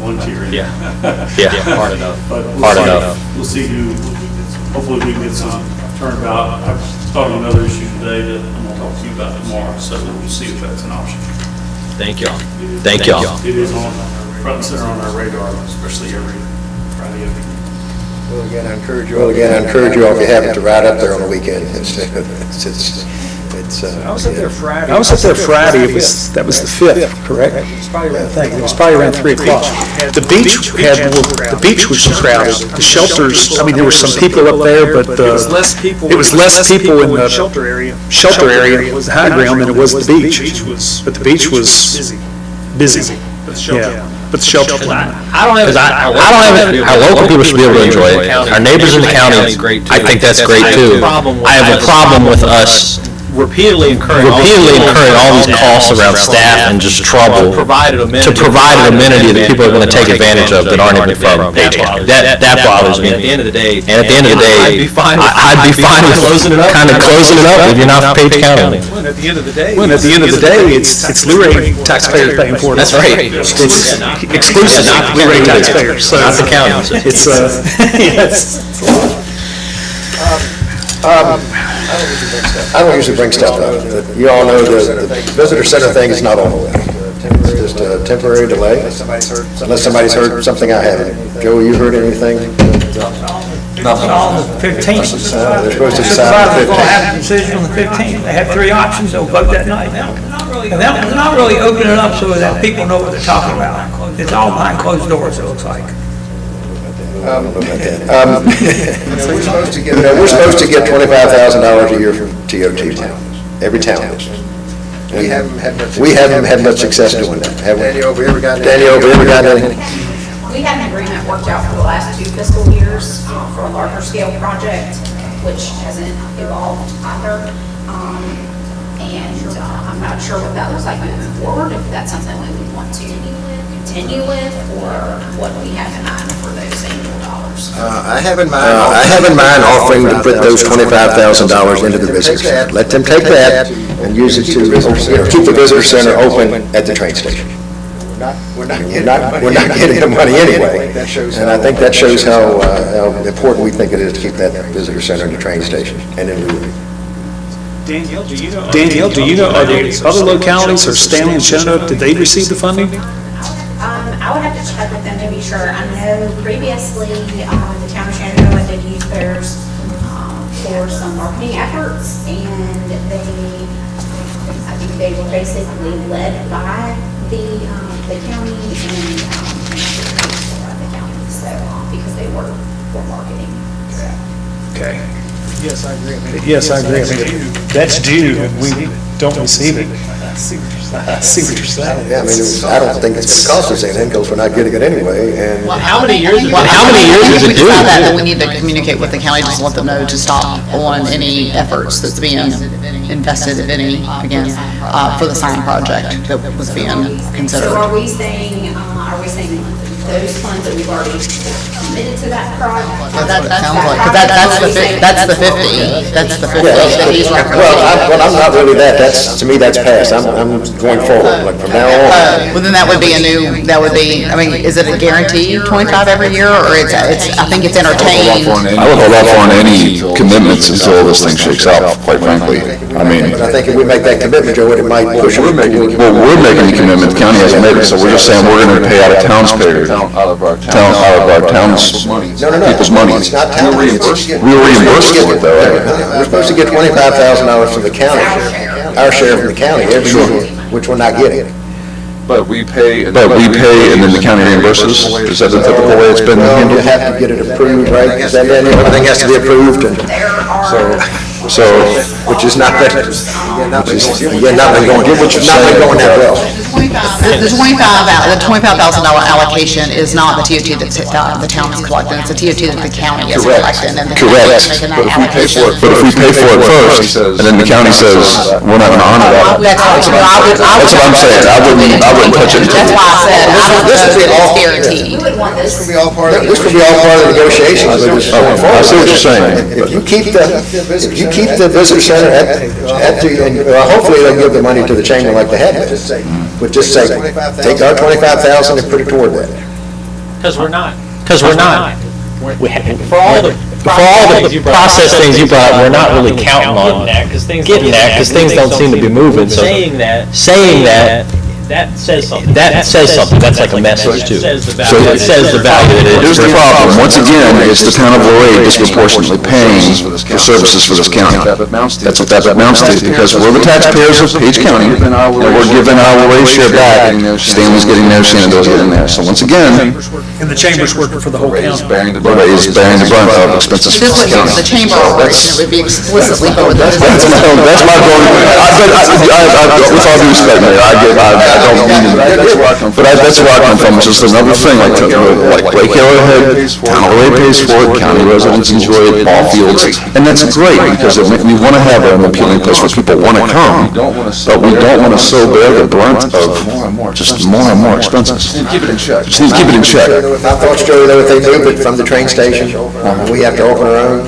S1: one tier in.
S4: Hard enough.
S1: But we'll see hopefully we can get some turnabout. I've thought of another issue today that I'm gonna talk to you about tomorrow, so we'll see if that's an option.
S4: Thank y'all.
S1: It is on front and center on our radar, especially every Friday evening.
S2: Well, again, I encourage you all, if you happen to ride up there on the weekend, It's,
S15: I was up there Friday, that was the 5th, correct? I think, it was probably around 3 o'clock. The beach was crowded, the shelters, I mean, there were some people up there, but it was less people in the shelter area, the high ground than it was the beach. But the beach was busy. Yeah, but the shelter.
S4: I don't have, our local people should be able to enjoy it. Our neighbors in the county, I think that's great too. I have a problem with us repeatedly incurring all these costs around staff and just trouble to provide an amenity that people are going to take advantage of that aren't even from Page County. That bothers me. And at the end of the day, I'd be fine with kind of closing it up if you're not from Page County.
S15: When at the end of the day, it's Luray taxpayers paying for it.
S4: That's right.
S15: It's exclusive Luray taxpayers. So
S4: Not the county.
S15: It's, yes.
S2: I don't usually bring stuff up, but you all know the visitor center thing is not on the way. It's just a temporary delay, unless somebody's heard something I haven't. Joe, you heard anything?
S3: Nothing. On the 15th.
S2: They're supposed to decide on the
S3: Supervisor's going to have a
S2: 15th.
S3: decision on the 15th. They have 3 options, they'll vote that night. And that was not really opening it up so that people know what they're talking about. It's all behind closed doors, it looks like.
S2: We're supposed to get $25,000 a year from TOT towns, every town. We haven't had much success doing that, have we? Danny, over here, we got anything?
S14: We had an agreement worked out for the last 2 fiscal years for a larger scale project, which hasn't evolved either. And I'm not sure what that looks like moving forward, if that's something we would want to continue with, or what we have in mind for those annual dollars.
S2: I have in mind offering to put those $25,000 into the visitor center. Let them take that and use it to, keep the visitor center open at the train station. We're not getting the money anyway, and I think that shows how important we think it is to keep that visitor center in the train station and in Luray.
S15: Danielle, do you know, are there other localities, or Stanley and Shenandoah, did they receive the funding?
S14: I would have to check with them to be sure. I know previously, the town of Shenandoah did use theirs for some marketing efforts, and I think they were basically led by the county and the county, so, because they were for marketing.
S15: Okay. Yes, I agree. I mean, that's due, and we don't receive it. I see what you're saying.
S2: Yeah, I mean, I don't think it's going to cost us anything, because we're not getting it anyway, and...
S6: How many years is it due? That we need to communicate with the county, just let them know to stop on any efforts that's being invested, if any, again, for the sign project that was being considered.
S14: So are we saying those funds that we've already committed to that project?
S6: That sounds like, that's the 50, that's the 50 that he's referencing.
S2: Well, I'm not really that, to me, that's past, I'm going forward, like from now on.
S6: Well, then that would be I mean, is it a guarantee 25 every year, or it's, I think it's entertained?
S5: I would hold off on any commitments until this thing shakes out, quite frankly. I mean,
S2: But I think if we make that commitment, Joe, it might push it.
S5: well, we're making the commitment, the county hasn't made it, so we're just saying we're gonna pay out of taxpayers, out of our town's people's money.
S2: It's not town reimbursement.
S5: We're reimbursed for it though, right?
S2: We're supposed to get $25,000 from the county, our share from the county every year, which we're not getting.
S5: But we pay and then the county reimburses? Is that the typical way it's been
S2: Well, you
S5: handled?
S2: have to get it approved, right? Is that, everything has to be approved, and so, which is not that, not been going that well.
S6: The $25,000 allocation is not the TOT that the town is collecting, it's the TOT that the county is collecting. And the county is making that allocation.
S5: But if we pay for it first, and then the county says, we're not gonna honor that.
S6: That's what
S5: I'm saying, I wouldn't touch it.
S6: That's why I said, I don't know if it's guaranteed.
S14: We would want this.
S2: This could be all part of the negotiations, but just going forward.
S5: I see what you're saying.
S2: If you keep the visitor center at the, and hopefully they'll give the money to the chamber like they had been. But just say, take our $25,000 and put it toward that.
S4: Because we're not. For all the process things you brought, we're not really counting on getting that, because things don't seem to be moving. So saying that That says something. That's like a message too. It says the value that it is.
S5: Here's the problem, once again, it's the town of Luray disproportionately paying for services for this county. That's what that amounts to, because we're the taxpayers of Page County, and we're giving our Luray share back. Stanley's getting theirs, Shenandoah's getting theirs. So once again,
S15: And the chamber's working for the whole county.
S5: Luray is bearing the brunt of expenses for
S6: This
S5: this
S6: would be
S5: county.
S6: the chamber operation, it would be explicitly for the.
S5: That's my going, with all due respect, Mayor, I don't mean, that's where I come from. But that's where I come from, it's just another thing, like Lake Arrowhead, town of Luray pays for it, county residents enjoy it, ball fields, and that's great, because we want to have an appealing place where people want to come, but we don't want to so bear the brunt of just more and more expenses. Just need to keep it in check.
S2: My thoughts, Joey, though, if they move it from the train station, we have to open our own.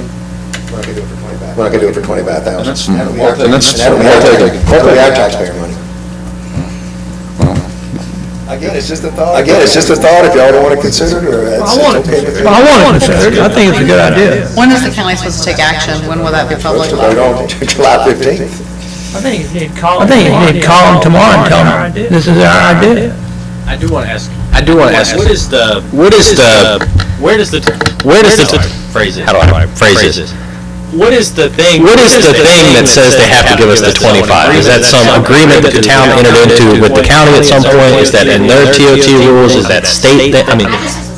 S2: We're not gonna do it for $25,000.
S5: And that's what we're taking.
S2: Hopefully our taxpayer money. Again, it's just a thought, if y'all don't want to consider it, or it's okay with you.
S3: I want to consider it. I think it's a good idea.
S6: When is the county supposed to take action? When will that be public?
S2: To vote on July 15th.
S3: I think you need to call them tomorrow and tell them, this is our idea.
S4: I do want to ask, phrase it, how do I phrase it? What is the thing that says they have to give us the 25? Is that some agreement that the town entered into with the county at some point? Is that in their TOT rules? Is that state, I mean?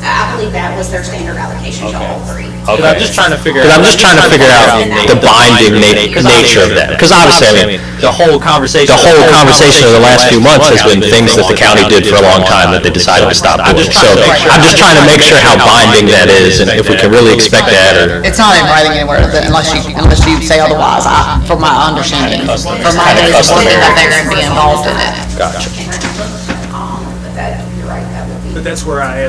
S14: I believe that was their standard allocation to all three.
S4: Okay. I'm just trying to figure out the binding nature of that. Because obviously, I mean, the whole conversation of the last few months has been things that the county did for a long time that they decided to stop doing. So I'm just trying to make sure how binding that is, and if we can really expect that, or...
S6: It's not in writing anywhere, unless you say otherwise, from my understanding, from my days of working up there and being involved in it.
S4: Gotcha.
S14: But that, you're right, that would be.
S15: But that's where I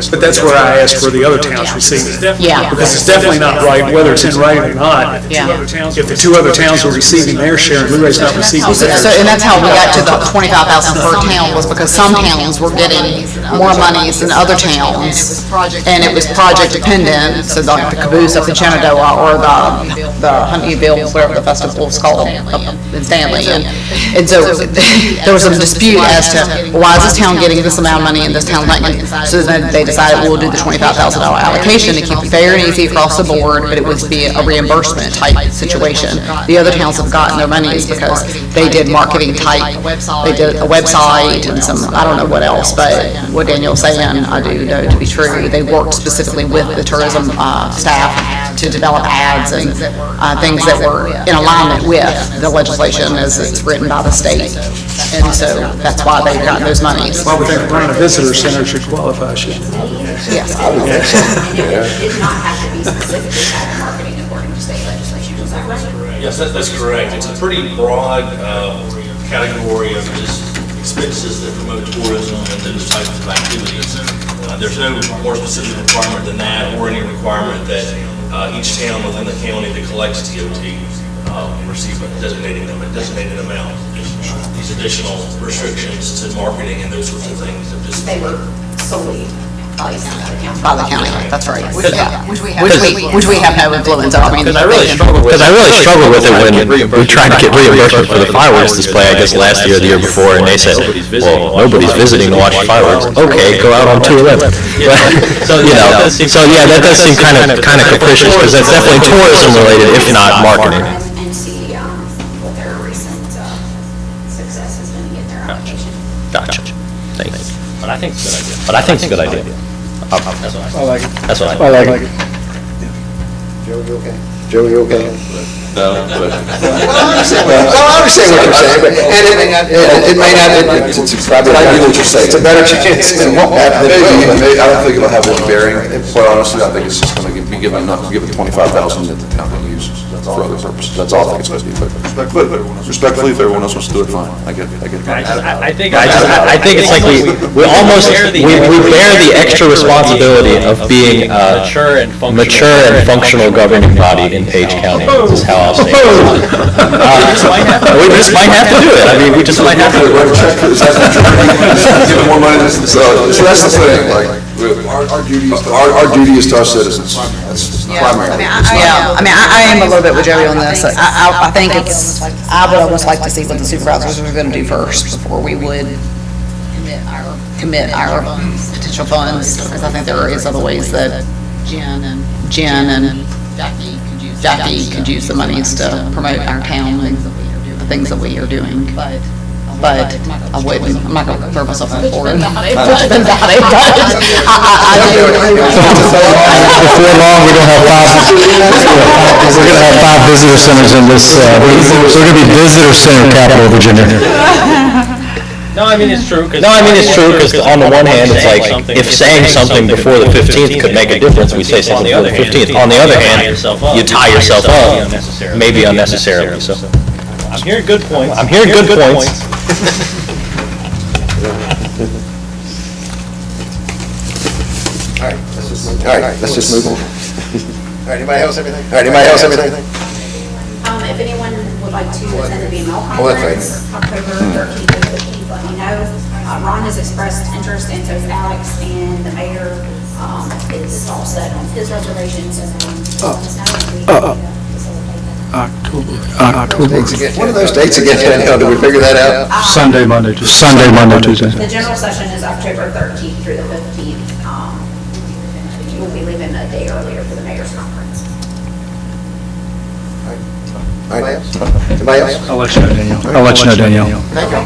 S15: asked for the other towns receiving it.
S6: Yeah.
S15: Because it's definitely not right, whether it's in writing or not.
S6: Yeah.
S15: If the two other towns are receiving their share and Luray's not receiving
S6: So,
S15: theirs.
S6: and that's how we got to the 25,000 per town, was because some towns were getting more monies than other towns, and it was project dependent, so like the caboose up in Shenandoah, or the Huntingville, whatever the festival was called, up in Stanley, and so there was a dispute as to, why is this town getting this amount of money and this town's not getting, so then they decided, we'll do the $25,000 allocation to keep it fair and easy across the board, but it would be a reimbursement type situation. The other towns have gotten their monies because they did marketing type, they did a website and some, I don't know what else, but what Daniel's saying, I do know to be true. They worked specifically with the tourism staff to develop ads and things that were in alignment with the legislation as it's written by the state. And so that's why they've gotten those monies.
S15: Well, I would think running a visitor center should qualify, shouldn't it?
S6: Yes.
S14: It did not have to be specifically had marketing according to state legislation, is that right?
S13: Yes, that's correct. It's a pretty broad category of just expenses that promote tourism and those types of activities. There's no more specific requirement than that, or any requirement that each town within the county that collects TOT receive a designated amount. These additional restrictions to marketing and those sorts of things have just...
S14: They were solely placed
S6: By the county, that's right. Yeah.
S14: Which we
S6: Which we have no influence on. I mean,
S4: Because I really struggled with it when we tried to get reimbursement for the fireworks display, I guess last year or the year before, and they said, well, nobody's visiting to watch fireworks. Okay, go out on 2/11. So, that does seem kind of capricious, because that's definitely tourism related, if not marketing.
S14: And see what their recent success has been to get their allocation.
S4: Gotcha. Thanks. But I think it's a good idea. That's what
S11: I like it.
S4: That's what
S11: I like it.
S2: Joe, you okay? Joe, you okay?
S5: No,
S2: Well, I understand what you're saying, but, and it may not, it's probably, I get what you're saying, it's a better chance than what happened.
S5: Maybe, I don't think it'll have any bearing. Quite honestly, I think it's just gonna be given enough, give it 25,000 that the town can use for other purposes. That's all I think it's supposed to be, but respectfully, if everyone else wants to do it, fine. I get it.
S4: I think it's like we bear the extra responsibility of being a mature and functional governing body in Page County. This is how I'll say it. We just might have to do it. I mean, we just might have to.
S5: Give more money, so that's the thing, like, our duty is to our citizens. That's primary.
S6: I am a little bit with Joey on this. I think I would almost like to see what the supervisors are gonna do first before we would commit our potential funds, because I think there is other ways that Jen and Jackie could use the monies to promote our town and the things that we are doing. But I wouldn't, I'm not going to throw myself on the floor. Before long,
S12: we don't have we're going to have 5 visitor centers in this, we're going to be visitor center capital of Virginia.
S4: No, I mean, it's true, because on the one hand, it's like, if saying something before the 15th could make a difference, we say something before the 15th. On the other hand, you tie yourself up, maybe unnecessarily, so.
S13: I'm hearing good points.
S4: I'm hearing good points.
S2: All right, let's just move on. All right, anybody else, everything?
S14: If anyone would like to attend the BML
S2: Oh, that's right.
S14: conference, October 13th and 15th, let me know. Ron has expressed interest, and so has Alex, and the mayor is all set on his reservations, and let us know if we can facilitate that.
S2: What are those dates again, Danielle? Did we figure that out?
S12: Sunday, Monday, Tuesday.
S14: The general session is October 13th through the 15th. We'll be leaving a day earlier for the mayor's conference.
S2: All right, anybody else?
S12: I'll let you know, Danielle.
S2: Thank you.